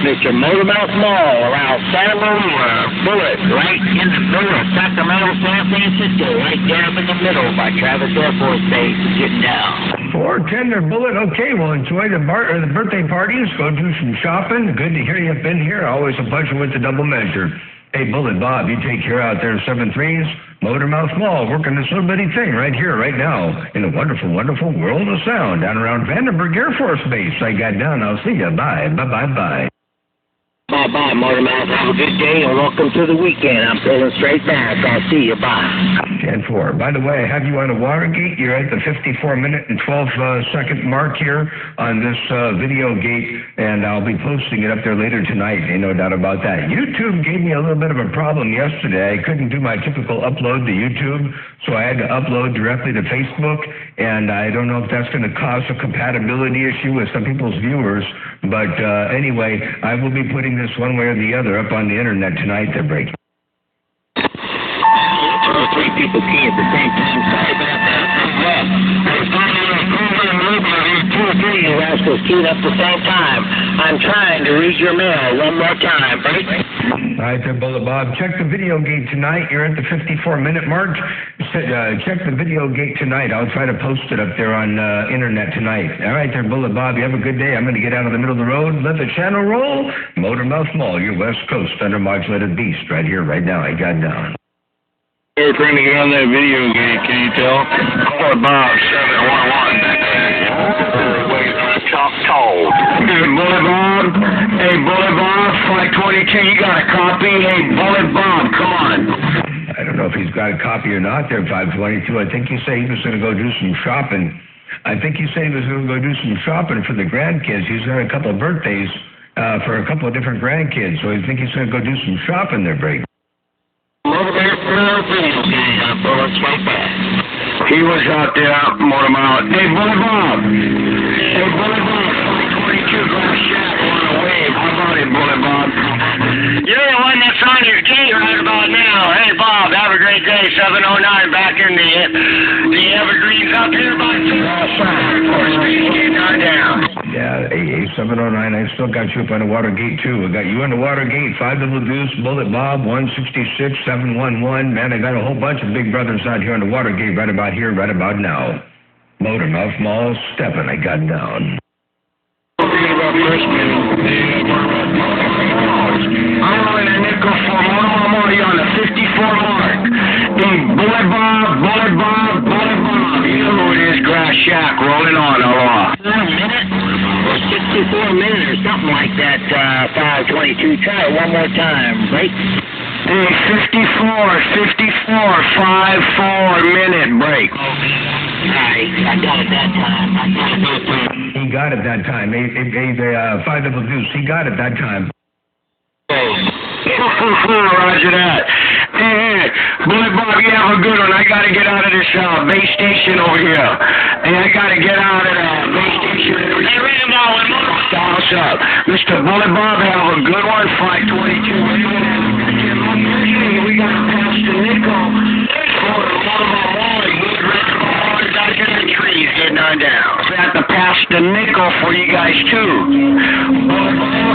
Mr. Motormouth Mall around Santa Maria, Bullet, right in the middle of Sacramento, San Francisco, right down in the middle by Travis Air Force Base, getting down. 410 or Bullet. Okay, well, enjoy the birthday parties. Go do some shopping. Good to hear you up in here. Always a pleasure with the double measure. Hey, Bullet Bob, you take care out there, 7-3s. Motormouth Mall, working this little bitty thing right here, right now, in the wonderful, wonderful world of sound down around Vandenberg Air Force Base. I got down. I'll see you. Bye. Bye. Bye, Motormouth. Have a good day and welcome to the weekend. I'm pulling straight back. I'll see you. Bye. 10-4. By the way, I have you on a Watergate. You're at the 54-minute and 12-second mark here on this video gate, and I'll be posting it up there later tonight. Ain't no doubt about that. YouTube gave me a little bit of a problem yesterday. I couldn't do my typical upload to YouTube, so I had to upload directly to Facebook, and I don't know if that's going to cause a compatibility issue with some people's viewers, but anyway, I will be putting this one way or the other up on the internet tonight to break. 3 people key at the same time. Sorry about that. I was going on a call Two or three you rascals queued up at the same time. I'm trying to read your mail one more time, right? All right there, Bullet Bob. Check the video gate tonight. You're at the 54-minute mark. Check the video gate tonight. I'll try to post it up there on internet tonight. All right there, Bullet Bob. You have a good day. I'm going to get out of the middle of the road. Let the channel roll. Motormouth Mall, your West Coast undermodulated beast right here, right now. I got down. We're trying to get on that video gate, can you tell? Bullet Bob 711. Chop tall. Hey, Bullet Bob. Hey, Bullet Bob, Flight 22, you got a copy? Hey, Bullet Bob, come on. I don't know if he's got a copy or not there, 522. I think you say he was going to go do some shopping. I think you said he was going to go do some shopping for the grandkids. He's got a couple of birthdays for a couple of different grandkids, so I think he's going to go do some shopping there, Break. He was out there, Motormouth. Hey, Bullet Bob. Hey, Bullet Bob, Flight 22, Glass Shack, on a wave. How about it, Bullet Bob? You're the one that's on your gate right about now. Hey, Bob, have a great day. 709 back in the Evergreens up here by 205. Speed on down. Yeah, 709. I still got you up on the water gate, too. I got you on the water gate, 5 Double Deuce, Bullet Bob, 166, 711. Man, I got a whole bunch of big brothers out here on the water gate right about here, right about now. Motormouth Mall, stepping, I got down. I'm rolling a nickel for Motormouth on the 54 mark. Hey, Bullet Bob, Bullet Bob, Bullet Bob. You know who it is, Grass Shack, rolling on, aloha. 64 minutes or something like that, 522. Try it one more time, right? Hey, 54, 5-4 minute break. Alright, I got it that time. He got it that time. 5 Double Deuce, he got it that time. Roger that. Hey, Bullet Bob, you have a good one. I got to get out of this base station over here. Hey, I got to get out of the base station. Hey, Rainbow, what's up? Mr. Bullet Bob, have a good one. Flight 22. We got to pass the nickel. Trees getting on down. We have to pass the nickel for you guys, too.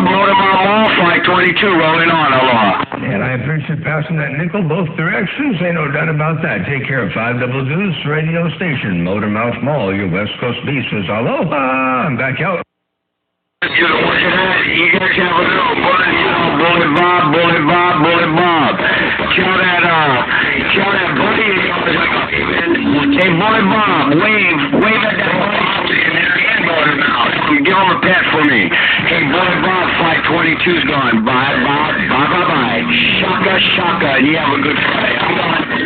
Motormouth Mall, Flight 22, rolling on, aloha. And I appreciate passing that nickel both directions. Ain't no doubt about that. Take care of 5 Double Deuce radio station, Motormouth Mall, your West Coast beast says aloha. I'm back out. You guys have a little Bullet Bob, Bullet Bob, Bullet Bob. Tell that buddy. Hey, Bullet Bob, wave at that buddy. Give him a pet for me. Hey, Bullet Bob, Flight 22's gone. Bye, Bob. Bye. Shaka, shaka. You have a good Friday.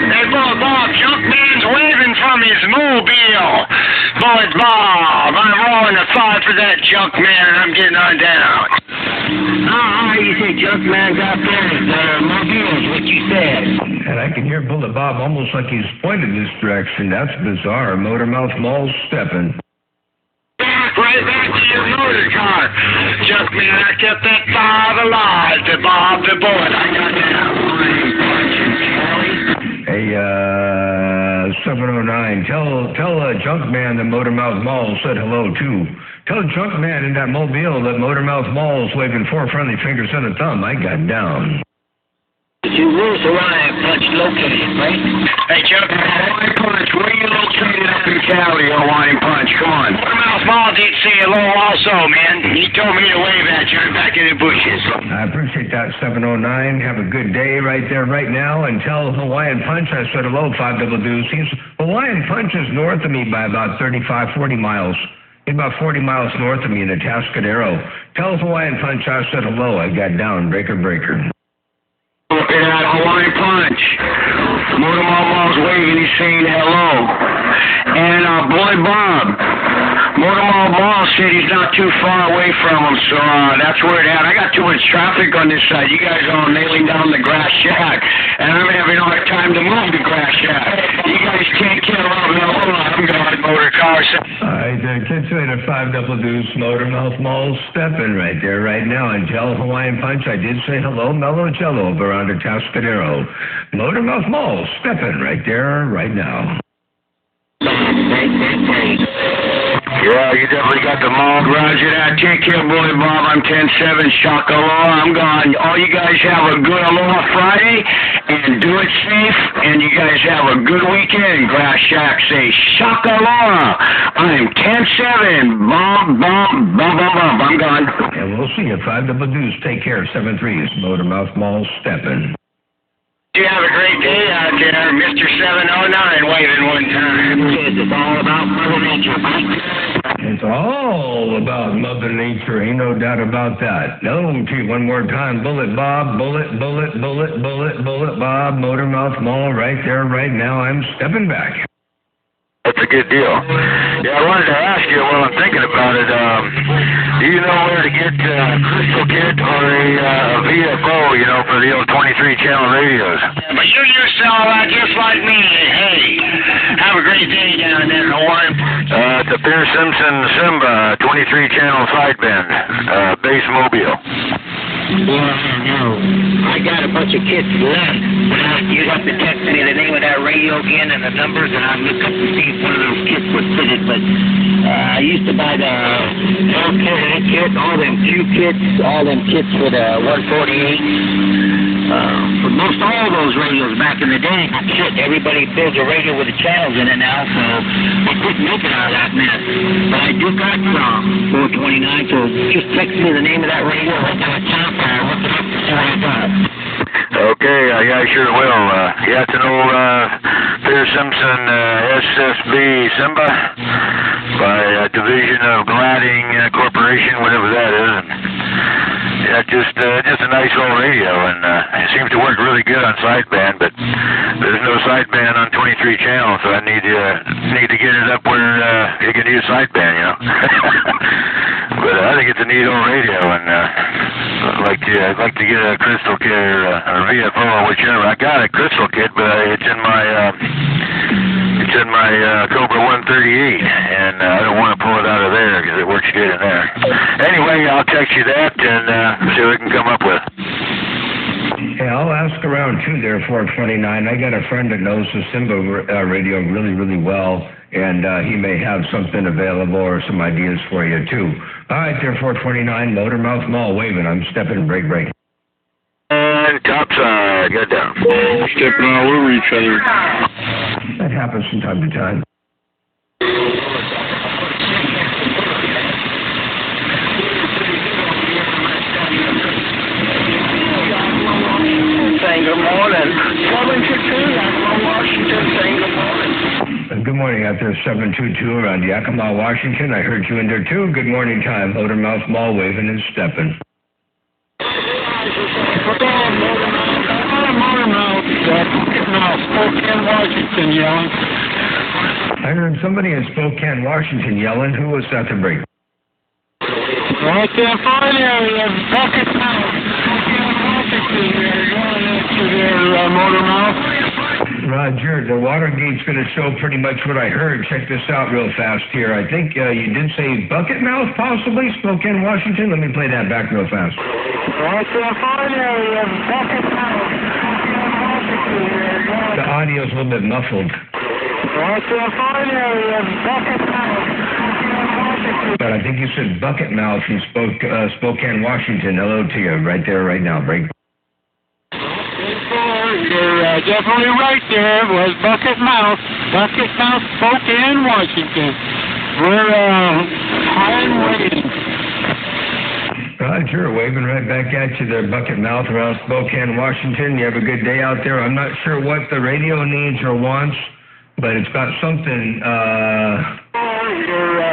Hey, Bullet Bob, Junkman's waving from his mobile. Bullet Bob, I'm rolling a 5 for that Junkman, and I'm getting on down. You say Junkman's out there. Mobile's what you said. And I can hear Bullet Bob almost like he's pointed this direction. That's bizarre. Motormouth Mall stepping. Right back to your motor car. Junkman, I kept that 5 alive to Bob the Bullet. I got down. Hey, 709, tell Junkman that Motormouth Mall said hello, too. Tell Junkman in that mobile that Motormouth Mall's waving 4 friendly fingers and a thumb. I got down. Where's Hawaiian Punch located, right? Hey, Chuck, Hawaiian Punch, where are you located up in Cali, Hawaiian Punch? Come on. Motormouth Mall did say hello also, man. He told me to wave at you back in the bushes. I appreciate that, 709. Have a good day right there, right now. And tell Hawaiian Punch I said hello, 5 Double Deuce. Hawaiian Punch is north of me by about 35, 40 miles. He's about 40 miles north of me in the Atascadero. Tell Hawaiian Punch I said hello. I got down, breaker. Look at that Hawaiian Punch. Motormouth Mall's waving, he's saying hello. And Bullet Bob, Motormouth Mall said he's not too far away from him, so that's where it at. I got too much traffic on this side. You guys are all nailing down the Grass Shack, and I'm having a hard time to move the Grass Shack. You guys can't kill up. I'm going motor cars. All right, catch you later, 5 Double Deuce, Motormouth Mall stepping right there, right now. And tell Hawaiian Punch I did say hello, Mellow Jello, around the Atascadero. Motormouth Mall stepping right there, right now. Yeah, you definitely got the mall. Roger that. Take care, Bully Bob. I'm 10-7, Shock Aloha. I'm gone. All you guys have a good Aloha Friday, and do it safe, and you guys have a good weekend. Grass Shack say, Shock Aloha. I'm 10-7, Bob, Bob, Bob, Bob, Bob. I'm gone. And we'll see you. 5 double deuce. Take care. 7-3 is Motormouth Mall stepping. You have a great day out there, Mr. 709, waving one time. It's all about Mother Nature, Mike. It's all about Mother Nature, ain't no doubt about that. No, gee, one more time. Bullet Bob, bullet, bullet, bullet, bullet, bullet Bob, Motormouth Mall right there, right now. I'm stepping back. That's a good deal. Yeah, I wanted to ask you while I'm thinking about it, do you know where to get Crystal Kit or a VFO, for the old 23-channel radios? But you used to all that just like me. Hey, have a great day down there in Hawaii. It's a Pierce Simpson Simba 23-channel sideband, base mobile. Yeah, no. I got a bunch of kits left. You'd have to text me the name of that radio again and the numbers, and I'll look up to see if one of those kits was fitted. But I used to buy the LKA kit, all them Q kits, all them kits for the 148. For most all those radios back in the day, but shit, everybody builds a radio with the channels in it now, so I couldn't make it out of that mess. But I do got some 429, so just text me the name of that radio. I got a top, I'll look it up and see what I got. Okay, yeah, I sure will. Yeah, it's an old Pierce Simpson SSB Simba by Division of Gliding Corporation, whatever that is. And yeah, just a nice old radio, and it seems to work really good on sideband, but there's no sideband on 23 channels, so I need to get it up where you can use sideband, But I think it's a neat old radio, and I'd like to get a Crystal Kit or VFO or whichever. I got a Crystal Kit, but it's in my Cobra 138, and I don't want to pull it out of there because it works good in there. Anyway, I'll text you that and see what we can come up with. Hey, I'll ask around too there, 429. I got a friend that knows the Simba radio really, really well, and he may have something available or some ideas for you too. All right, there, 429, Motormouth Mall waving. I'm stepping break. And topside, get down. Stepping all over each other. That happens from time to time. Saying good morning. 722, Yakima, Washington, saying good morning. Good morning out there, 722 around Yakima, Washington. I heard you in there too. Good morning time. Motormouth Mall waving and stepping. Spokane, Washington, yelling. I heard somebody in Spokane, Washington yelling. Who was that to break? Right there, fine area, Bucket Mouth. Spokane, Washington, going into their Motormouth. Roger, the Watergate's going to show pretty much what I heard. Check this out real fast here. I think you did say Bucket Mouth, possibly, Spokane, Washington. Let me play that back real fast. Right there, fine area, Bucket Mouth. Spokane, Washington, The audio's a little bit muffled. right there, fine area, Bucket Mouth. Spokane, Washington. But I think you said Bucket Mouth from Spokane, Washington. Hello to you right there, right now. Break. You're definitely right there. It was Bucket Mouth, Spokane, Washington. We're high and waiting. Roger, waving right back at you there, Bucket Mouth around Spokane, Washington. You have a good day out there. I'm not sure what the radio needs or wants, but it's got something. You're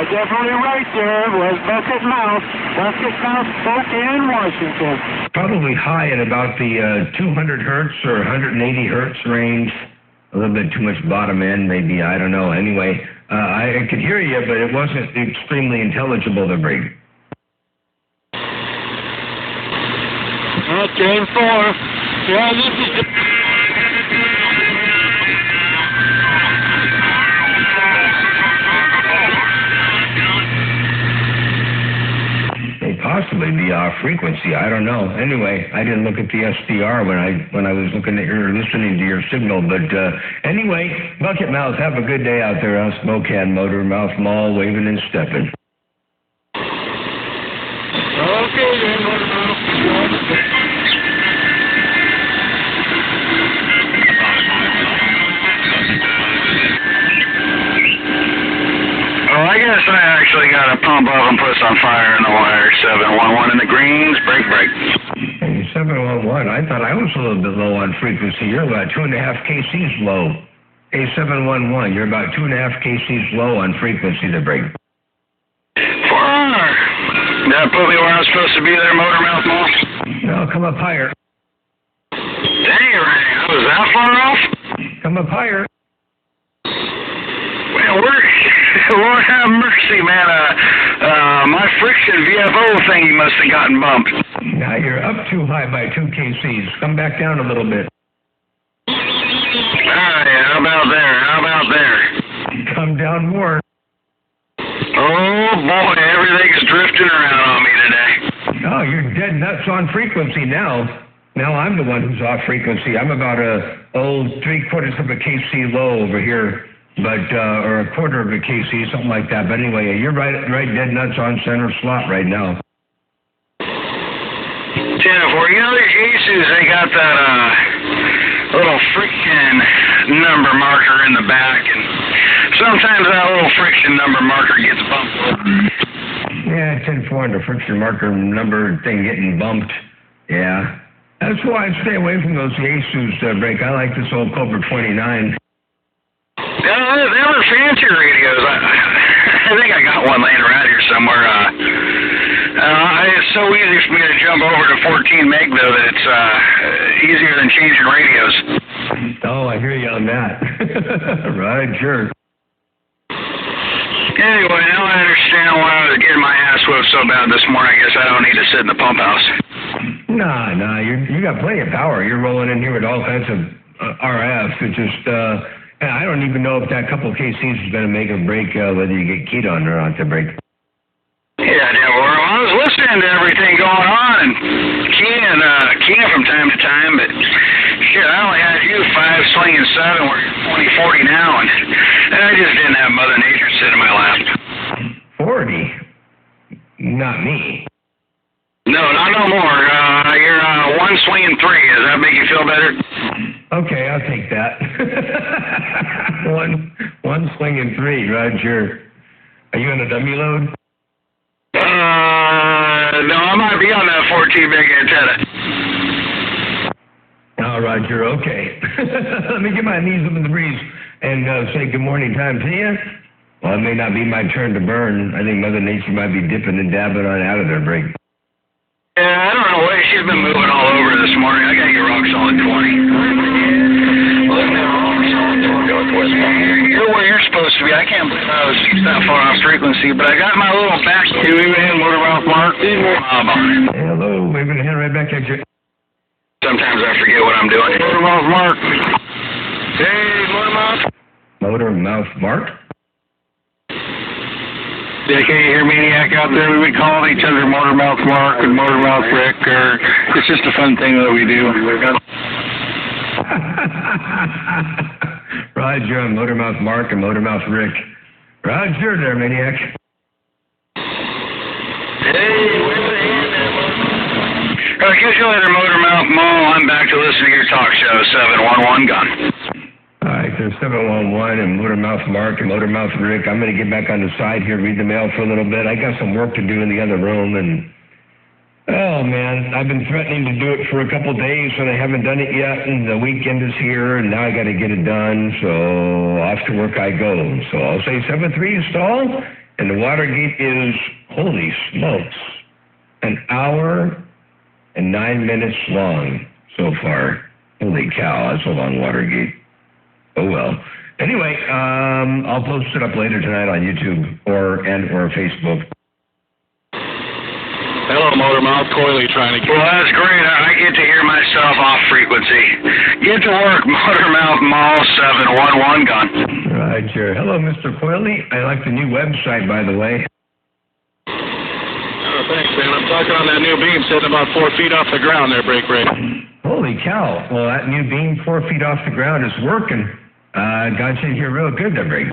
definitely right there. It was Bucket Mouth, Spokane, Washington. Probably high at about the 200 hertz or 180 hertz range. A little bit too much bottom end, maybe. I don't know. Anyway, I could hear you, but it wasn't extremely intelligible to break. Okay, 4. Yeah, this is. possibly be off frequency. I don't know. Anyway, I didn't look at the SDR when I was looking at your listening to your signal. But anyway, Bucket Mouth, have a good day out there on Spokane Motor Mouth Mall, waving and stepping. Okay, then, Motor Mouth. Well, I guess I actually got to pump up and put some fire in the wire. 711 in the greens, break. Hey, 711, I thought I was a little bit low on frequency. You're about 2.5 kcs low. Hey, 711, you're about 2.5 kcs low on frequency to break. Far. That put me where I was supposed to be there, Motor Mouth Mall? No, come up higher. Dang, Ray, I was that far off? Come up higher. Well, Lord have mercy, man. My friction VFO thingy must have gotten bumped. Now you're up too high by 2 kcs. Come back down a little bit. Alright, how about there? Come down more. Oh, boy, everything's drifting around on me today. Oh, you're dead nuts on frequency now. Now I'm the one who's off frequency. I'm about 3/4 of a kc low over here. But, or 1/4 of a kc, something like that. But anyway, you're right dead nuts on center slot right now. 10-4, you know these Asus, they got that, little friction number marker in the back, and sometimes that little friction number marker gets bumped. Yeah, 10-4 and the friction marker number thing getting bumped. Yeah. That's why I stay away from those Asus, Break. I like this old Cobra 29. Yeah, they were fancy radios. I think I got one laying around here somewhere. It's so easy for me to jump over to 14 meg, though, that it's easier than changing radios. Oh, I hear you on that. Right, sure. Anyway, now I understand why I was getting my ass whooped so bad this morning. I guess I don't need to sit in the pump house. Nah, you got plenty of power. You're rolling in here with all kinds of RF. It just, I don't even know if that couple of KCs is going to make a break, whether you get keyed on or not to break. Yeah, well, I was listening to everything going on and keying from time to time, but shit, I only had you 5 slinging 7, we're 20-40 now, and I just didn't have Mother Nature sit in my lap. 40? Not me. No, not no more. You're 1 swinging 3. Does that make you feel better? Okay, I'll take that. one swinging 3, Roger. Are you on a dummy load? No, I might be on that 14 meg antenna. Oh, Roger, okay. Let me get my knees up in the breeze and say good morning time to you. Well, it may not be my turn to burn. I think Mother Nature might be dipping and dabbing on out of their break. Yeah, I don't know why she's been moving all over this morning. I gotta get rock solid 20. You're where you're supposed to be. I can't believe I was that far off frequency, but I got my little back in Motor Mouth Mark. Hello, we're going to hand right back at you. Sometimes I forget what I'm doing. Motor Mouth Mark. Hey, Motor Mouth. Motor Mouth Mark? Yeah, can you hear Maniac out there? We would call each other Motor Mouth Mark and Motor Mouth Rick, or it's just a fun thing that we do. Roger, on Motor Mouth Mark and Motor Mouth Rick. Roger there, Maniac. Hey, where's the hand at, Motor Mouth? I'll catch you later, Motor Mouth Mall. I'm back to listen to your talk show, 711 Gun. All right, there's 711 and Motor Mouth Mark and Motor Mouth Rick. I'm going to get back on the side here, read the mail for a little bit. I got some work to do in the other room, and oh man, I've been threatening to do it for a couple days, and I haven't done it yet. And the weekend is here, and now I got to get it done. So off to work I go. So I'll say 7-3 stall, and the Watergate is, holy smokes, 1 hour and 9 minutes long so far. Holy cow, that's a long Watergate. Oh well. Anyway, I'll post it up later tonight on YouTube or Facebook. Hello, Motor Mouth. Coily trying to get... Well, that's great. I get to hear myself off frequency. Get to work, Motor Mouth Mall 711 Gun. Roger. Hello, Mr. Coily. I like the new website, by the way. thanks, man. I'm talking on that new beam sitting about 4 feet off the ground there, break. Holy cow. Well, that new beam 4 feet off the ground is working. Got you here real good there, Break.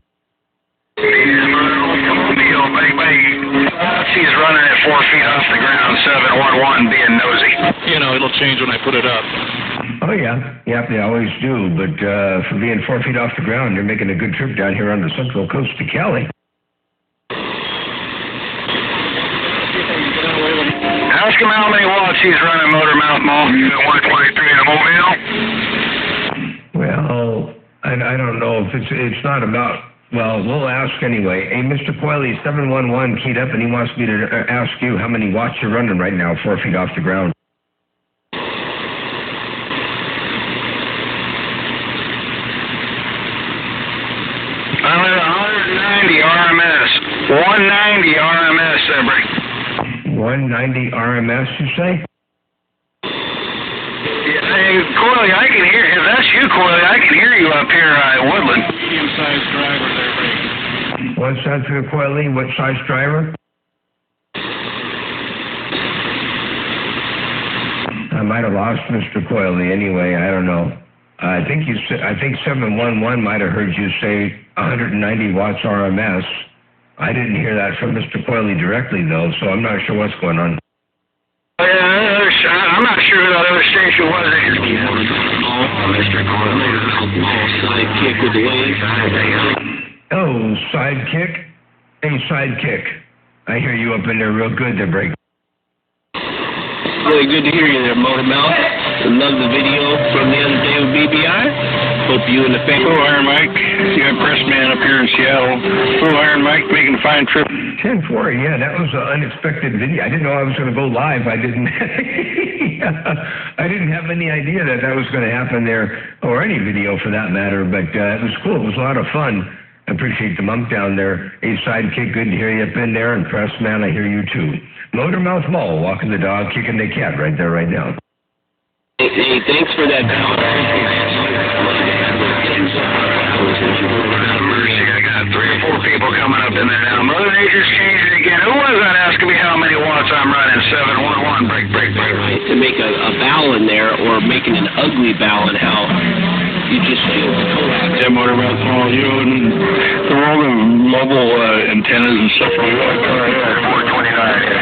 She's running at 4 feet off the ground, 711, being nosy. You know, it'll change when I put it up. Oh, yeah. Yep, they always do. But for being 4 feet off the ground, you're making a good trip down here on the central coast to Cali. Ask him how many watts he's running motor mouth mall. 123 in a mobile. Well, I don't know if it's not about. Well, we'll ask anyway. Hey, Mr. Coyle, 711 keyed up, and he wants me to ask you how many watts you're running right now, 4 feet off the ground. I'm at 190 RMS. 190 RMS, every. 190 RMS, you say? Hey, Coyle, I can hear. If that's you, Coyle, I can hear you up here at Woodland. Medium-sized driver there, break. What's that for Coyle? What size driver? I might have lost Mr. Coyle anyway. I don't know. I think 711 might have heard you say 190 watts RMS. I didn't hear that from Mr. Coyle directly though, so I'm not sure what's going on. I'm not sure who that other station was. Mr. Coyle, sidekick with the wave. Oh, sidekick? Hey, sidekick. I hear you up in there real good there, Break. Really good to hear you there, Motormouth. Love the video from the other day with BBI. Hope you and the family. Hello, Iron Mike. You have Press Man up here in Seattle. Hello, Iron Mike, making a fine trip. 10-4, yeah, that was an unexpected video. I didn't know I was going to go live. I didn't have any idea that was going to happen there, or any video for that matter, but it was cool. It was a lot of fun. I appreciate the monk down there. Hey, sidekick, good to hear you up in there, and Press Man, I hear you too. Motormouth Mall, walking the dog, kicking the cat right there, right now. Hey, thanks for that. Mercy, I got 3 or 4 people coming up in there now. Mother Nature's changing again. Who was that asking me how many watts I'm running? 711, break. To make a ballon there, or making an ugly ballon, how you just feel the coax. Yeah, Motormouth Mall, you and the world of mobile antennas and stuff like that. 429.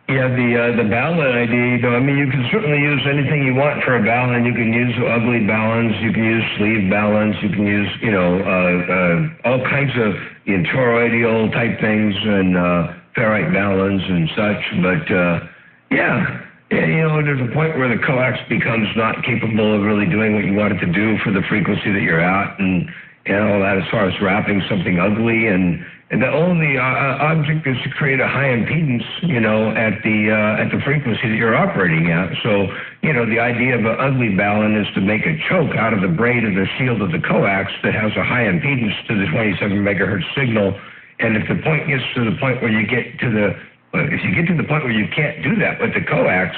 Yeah, the ballon idea, I mean, you can certainly use anything you want for a ballon. You can use ugly ballons, you can use sleeve ballons, you can use, all kinds of toroidal type things and ferrite ballons and such. But, there's a point where the coax becomes not capable of really doing what you want it to do for the frequency that you're at and all that as far as wrapping something ugly. And the only object is to create a high impedance, at the frequency that you're operating at. So, the idea of an ugly ballon is to make a choke out of the braid of the shield of the coax that has a high impedance to the 27 megahertz signal. And if the point gets to the point where you get to the point where you can't do that with the coax,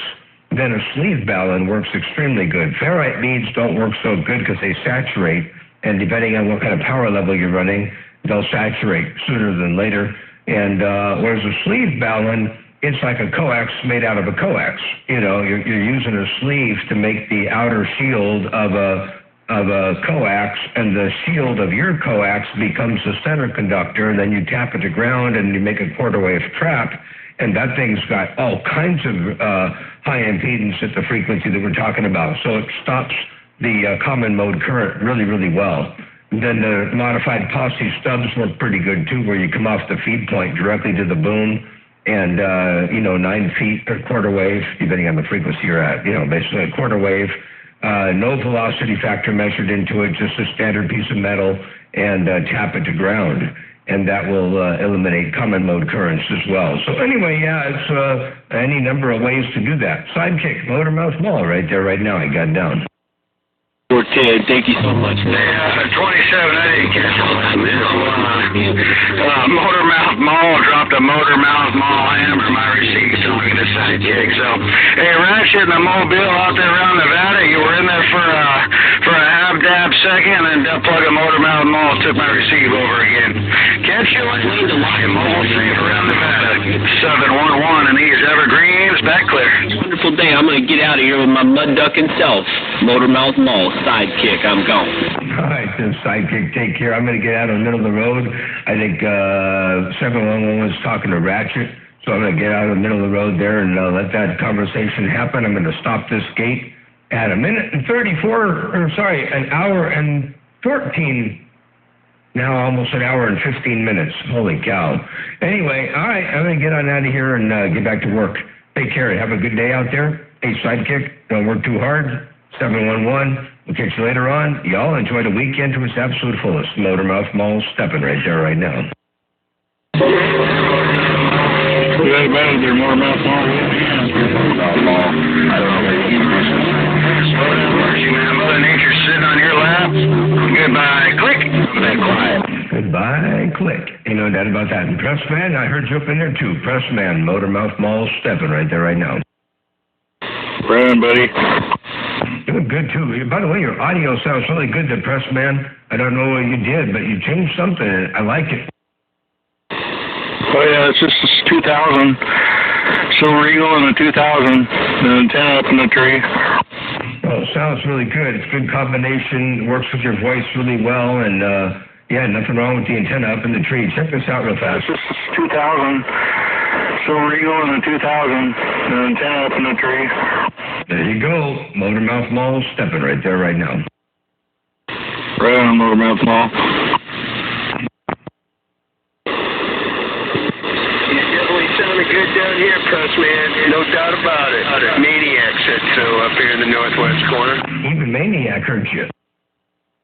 then a sleeve ballon works extremely good. Ferrite beads don't work so good because they saturate, and depending on what kind of power level you're running, they'll saturate sooner than later. And whereas a sleeve ballon, it's like a coax made out of a coax. You're using a sleeve to make the outer shield of a coax, and the shield of your coax becomes the center conductor, and then you tap it to ground and you make a quarter wave trap, and that thing's got all kinds of high impedance at the frequency that we're talking about. So it stops the common mode current really, really well. Then the modified posse stubs work pretty good too, where you come off the feed point directly to the boom, and 9 feet or quarter wave, depending on the frequency you're at. Basically a quarter wave, no velocity factor measured into it, just a standard piece of metal, and tap it to ground, and that will eliminate common mode currents as well. So anyway, it's any number of ways to do that. Sidekick, Motormouth Mall, right there, right now. I got down. Ted, thank you so much. 27, I didn't catch all that. Motormouth Mall dropped a Motormouth Mall hammer my receipt talking to Sidekick. So, hey, Ratchet and the Mobile out there around Nevada, you were in there for a half-dab second, and then plug a Motormouth Mall took my receive over again. Catch you in the line, mobile safe around Nevada. 7 back clear. Wonderful day. I'm going to get out of here with my mud ducking self. Motormouth Mall, sidekick. I'm gone. All right, then, sidekick, take care. I'm going to get out in the middle of the road. I think 711 was talking to Ratchet, so I'm going to get out in the middle of the road there and let that conversation happen. I'm going to stop this gate at an hour and 14. Now almost an hour and 15 minutes. Holy cow. Anyway, all right, I'm going to get on out of here and get back to work. Take care and have a good day out there. Hey, sidekick, don't work too hard. 711. We'll catch you later on. Y'all enjoy the weekend to its absolute fullest. Motormouth Mall stepping right there right now. We got about there, Motormouth Mall. I don't know where you get this. Slow down, Marcy, man. Mother Nature's sitting on your lap. Goodbye, click. Stay quiet. Goodbye, click. Ain't no doubt about that. And Pressman, I heard you up in there too. Pressman, Motormouth Mall stepping right there right now. Right on, buddy. Doing good too. By the way, your audio sounds really good, the Pressman. I don't know what you did, but you changed something. I like it. Oh yeah, it's just 2000. Silver Eagle and a 2000. The antenna up in the tree. Oh, sounds really good. It's a good combination. Works with your voice really well, and yeah, nothing wrong with the antenna up in the tree. Check this out real fast. It's just 2000. Silver Eagle and a 2000. The antenna up in the tree. There you go. Motormouth Mall stepping right there right now. Right on, Motormouth Mall. Good down here, Pressman. No doubt about it. Maniac said so up here in the northwest corner. Even Maniac heard you.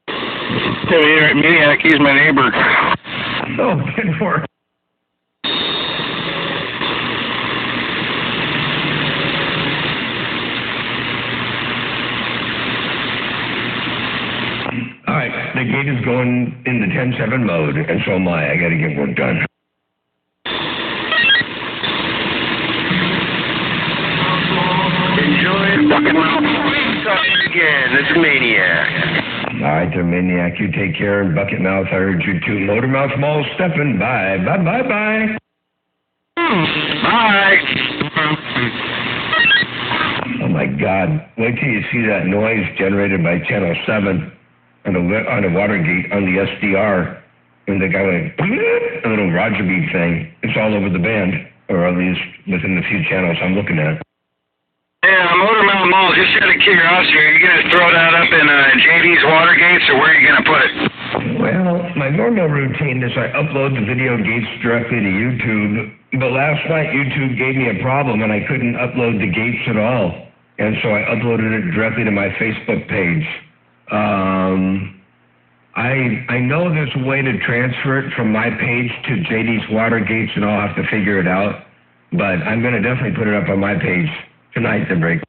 Yeah, Maniac, he's my neighbor. Oh, good for. All right, the gate is going into 10-7 mode, and so am I. I got to get work done. Enjoy fucking talking again. It's Maniac. All right, there, Maniac. You take care. And Bucket Mouth, I heard you too. Motormouth Mall stepping. Bye. Bye. Bye. Bye. Bye. Oh my God! Wait till you see that noise generated by Channel 7 on the Watergate on the SDR when the guy went a little Roger beat thing. It's all over the band, or at least within the few channels I'm looking at. Yeah, Motormouth Mall, just out of curiosity, are you going to throw that up in JD's Watergates, or where are you going to put it? Well, my normal routine is I upload the video gates directly to YouTube, but last night YouTube gave me a problem and I couldn't upload the gates at all, and so I uploaded it directly to my Facebook page. I know there's a way to transfer it from my page to JD's Watergates, and I'll have to figure it out, but I'm going to definitely put it up on my page tonight to break.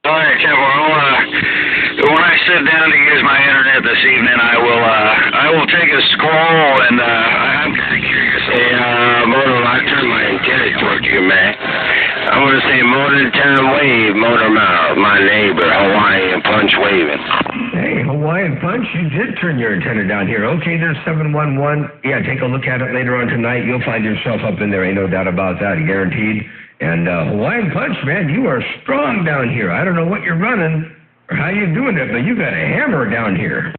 All right, Tim. Well, when I sit down to use my internet this evening, I will take a scroll, and I'm kind of curious. Hey, Motor, I turn my antenna toward you, man. I'm going to say Motor Antenna Wave, Motormouth, my neighbor, Hawaiian Punch waving. Hey, Hawaiian Punch, you did turn your antenna down here. Okay, there's 711. Yeah, take a look at it later on tonight. You'll find yourself up in there. Ain't no doubt about that, guaranteed. And Hawaiian Punch, man, you are strong down here. I don't know what you're running or how you're doing it, but you got a hammer down here.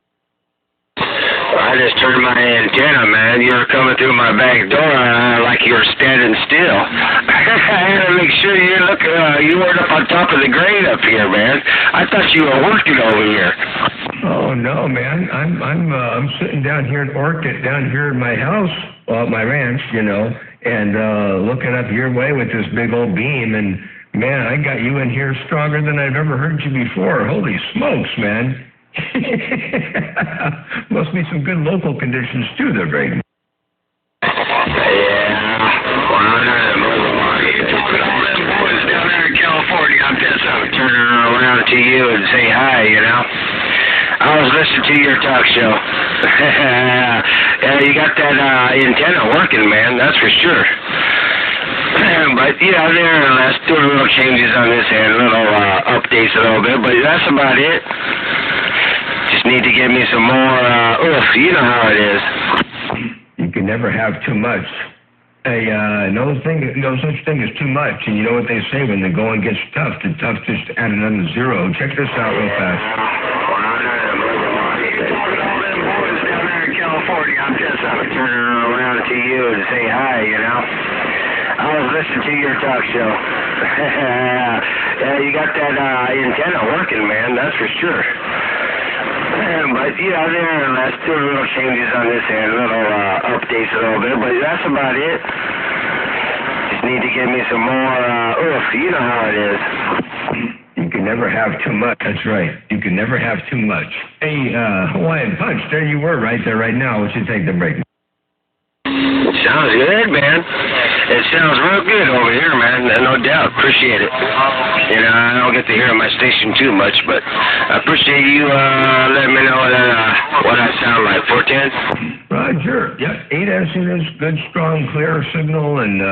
I just turned my antenna, man. You were coming through my back door, like you were standing still. I had to make sure you weren't up on top of the grade up here, man. I thought you were working over here. Oh no, man. I'm sitting down here in Orchid, down here in my house, well, my ranch, you know, and looking up your way with this big old beam, and man, I got you in here stronger than I've ever heard you before. Holy smokes, man. Must be some good local conditions too there, Brayden. Yeah, well, you talking all them boys down there in California. I'm just turning around to you and say hi, you know. I was listening to your talk show. Yeah, you got that antenna working, man, that's for sure. But, yeah, let's do little changes on this end, little updates a little bit, but that's about it. Just need to give me some more, you know how it is. You can never have too much Hey, no such thing as too much. And you know what they say, when the going gets tough, the tough just add another zero. Check this out real fast. California, I'm just turning around to you and say hi, you know. I was listening to your talk show. Yeah, you got that antenna working, man, that's for sure. But, yeah, there's still little changes on this end, little updates a little bit, but that's about it. Just need to give me some more oof, you know how it is. You can never have too much. That's right. You can never have too much. Hey, Hawaiian Punch, there you were right there right now. What you take the break? Sounds good, man. It sounds real good over here, man. No doubt. Appreciate it. You know, I don't get to hear on my station too much, but I appreciate you letting me know what I sound like. 410? Roger. Yep. 8S units, good, strong, clear signal, and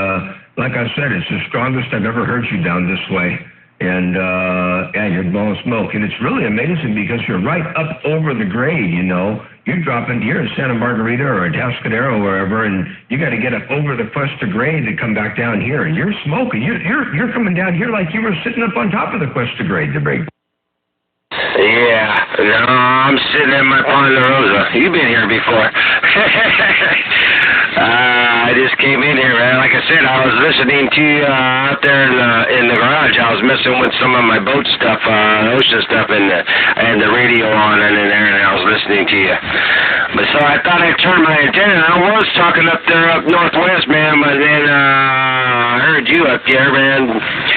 like I said, it's the strongest I've ever heard you down this way. And, yeah, you're blowing smoke. And it's really amazing because you're right up over the grade, you know. You're in Santa Margarita or Atascadero or wherever, and you got to get up over the Cuesta grade to come back down here. And you're smoking. You're coming down here like you were sitting up on top of the Cuesta grade to break. Yeah, no, I'm sitting in my Ponderosa. You've been here before. I just came in here, man. Like I said, I was listening to you out there in the garage. I was messing with some of my boat stuff, ocean stuff, and the radio on and in there, and I was listening to you. But so I thought I'd turn my antenna. I was talking up there up northwest, man, but then I heard you up there, man.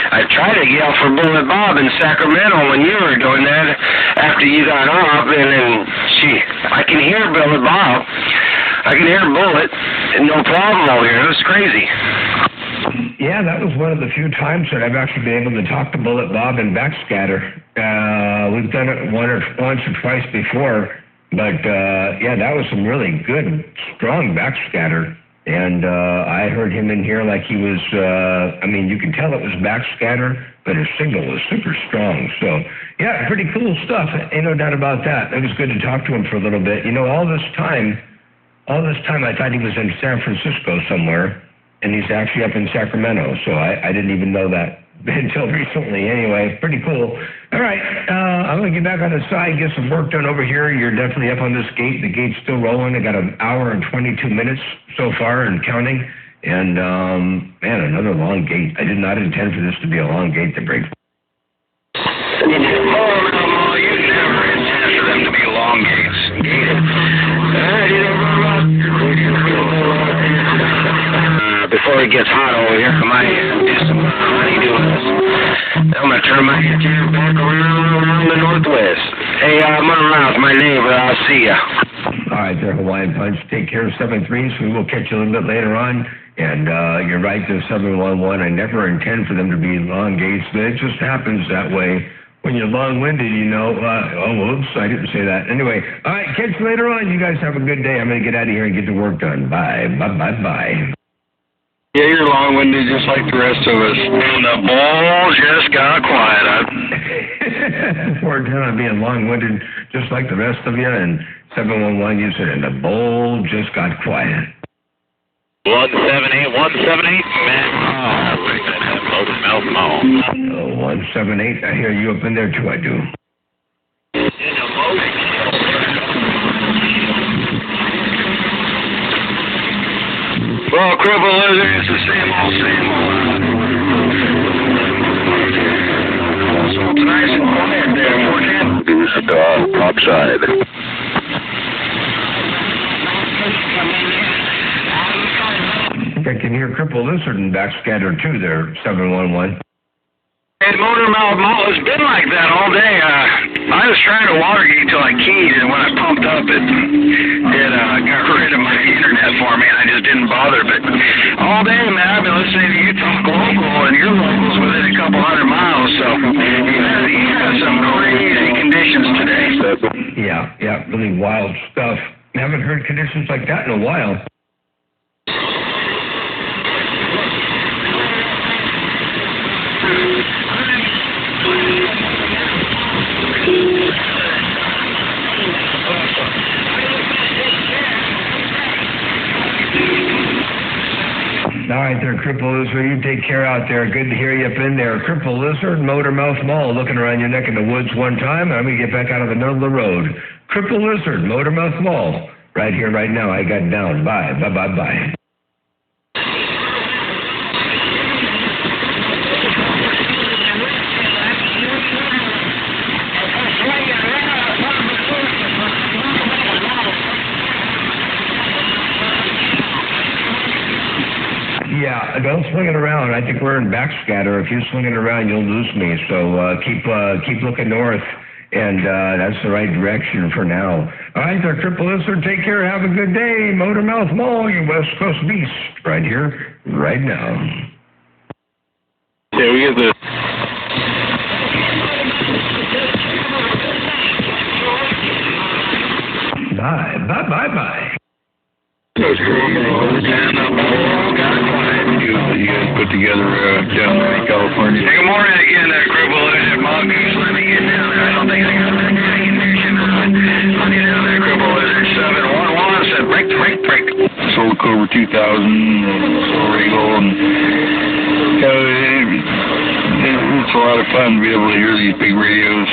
I tried to yell for Bullet Bob in Sacramento when you were doing that after you got off, and then, I can hear Bullet Bob. I can hear Bullet, and no problem over here. It was crazy. Yeah, that was one of the few times that I've actually been able to talk to Bullet Bob and Backscatter. We've done it once or twice before, but yeah, that was some really good, strong Backscatter. And I heard him in here like he was, I mean, you can tell it was Backscatter, but his signal was super strong. So, yeah, pretty cool stuff. Ain't no doubt about that. It was good to talk to him for a little bit. You know, all this time I thought he was in San Francisco somewhere, and he's actually up in Sacramento. So I didn't even know that until recently. Anyway, pretty cool. All right, I'm going to get back on the side, get some work done over here. You're definitely up on this gate. The gate's still rolling. I got an hour and 22 minutes so far and counting. And, man, another long gate. I did not intend for this to be a long gate to break. You never intend for them to be long gates. Before it gets hot over here, I might do some honeydew. I'm going to turn my antenna back around the northwest. Hey, Mother Rouse, my neighbor, I'll see ya. All right, there, Hawaiian Punch. Take care of 7-3s. We will catch you a little bit later on. And you're right, the 711. I never intend for them to be long gates, but it just happens that way. When you're long-winded, you know, oops, I didn't say that. Anyway, all right, catch you later on. You guys have a good day. I'm going to get out of here and get the work done. Bye. Bye. Yeah, you're long-winded just like the rest of us. And the ball just got quiet. 410, I'm being long-winded just like the rest of you. And 711, you said, and the bowl just got quiet. 178, man. Oh, we're going to have loaded mouth mall. 178, I hear you up in there too, I do. Well, Cripple Lizard, it's the same old. So it's nice and quiet there, 410. Top side. I can hear Cripple Lizard and Backscatter too there, 711. Hey, Motor Mouth Mall, it's been like that all day. I was trying to water gate till I keyed, and when I pumped up, it got rid of my internet for me, and I just didn't bother. But all day, man, I've been listening to you talk local, and your local's within a couple hundred miles, so you had some crazy conditions today. Yeah, really wild stuff. I haven't heard conditions like that in a while. Cripple Lizard. You take care out there. Good to hear you up in there. Cripple Lizard, Motormouth Mall, looking around your neck in the woods one time. I'm going to get back out of the middle of the road. Cripple Lizard, Motormouth Mall. Right here, right now. I got down. Bye. Bye. Yeah, don't swing it around. I think we're in backscatter. If you swing it around, you'll lose me. So keep looking north, and that's the right direction for now. All right, there, Cripple Lizard. Take care. Have a good day. Motormouth Mall, your West Coast beast. Right here, right now. Yeah, we get the... Bye. You guys put together down there in California. Hey, good morning again, Cripple Lizard. Mongoose, let me get down there. I don't think I got that ignition on. I'll get down there, Cripple Lizard. 711 said break. Soul Cobra 2000, Soul Eagle, and it's a lot of fun to be able to hear these big radios.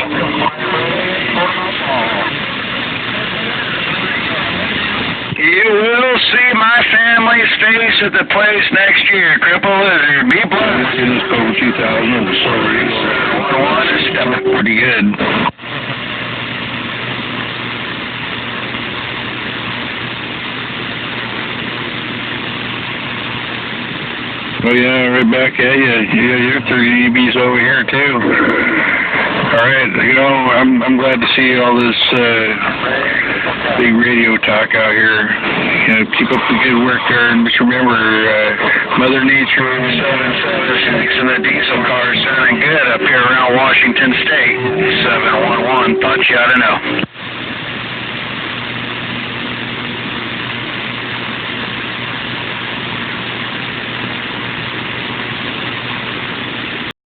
You will see my family's face at the place next year, Cripple Lizard. Be blessed. In this Cobra 2000, the Soul Eagle, 711 is stepping pretty good. Oh yeah, right back at you. Yeah, you're 30 dBs over here too. All right, I'm glad to see all this big radio talk out here. Keep up the good work there, and just remember, Mother Nature. 776 and the diesel car sounding good up here around Washington State. 711, thought you ought to know.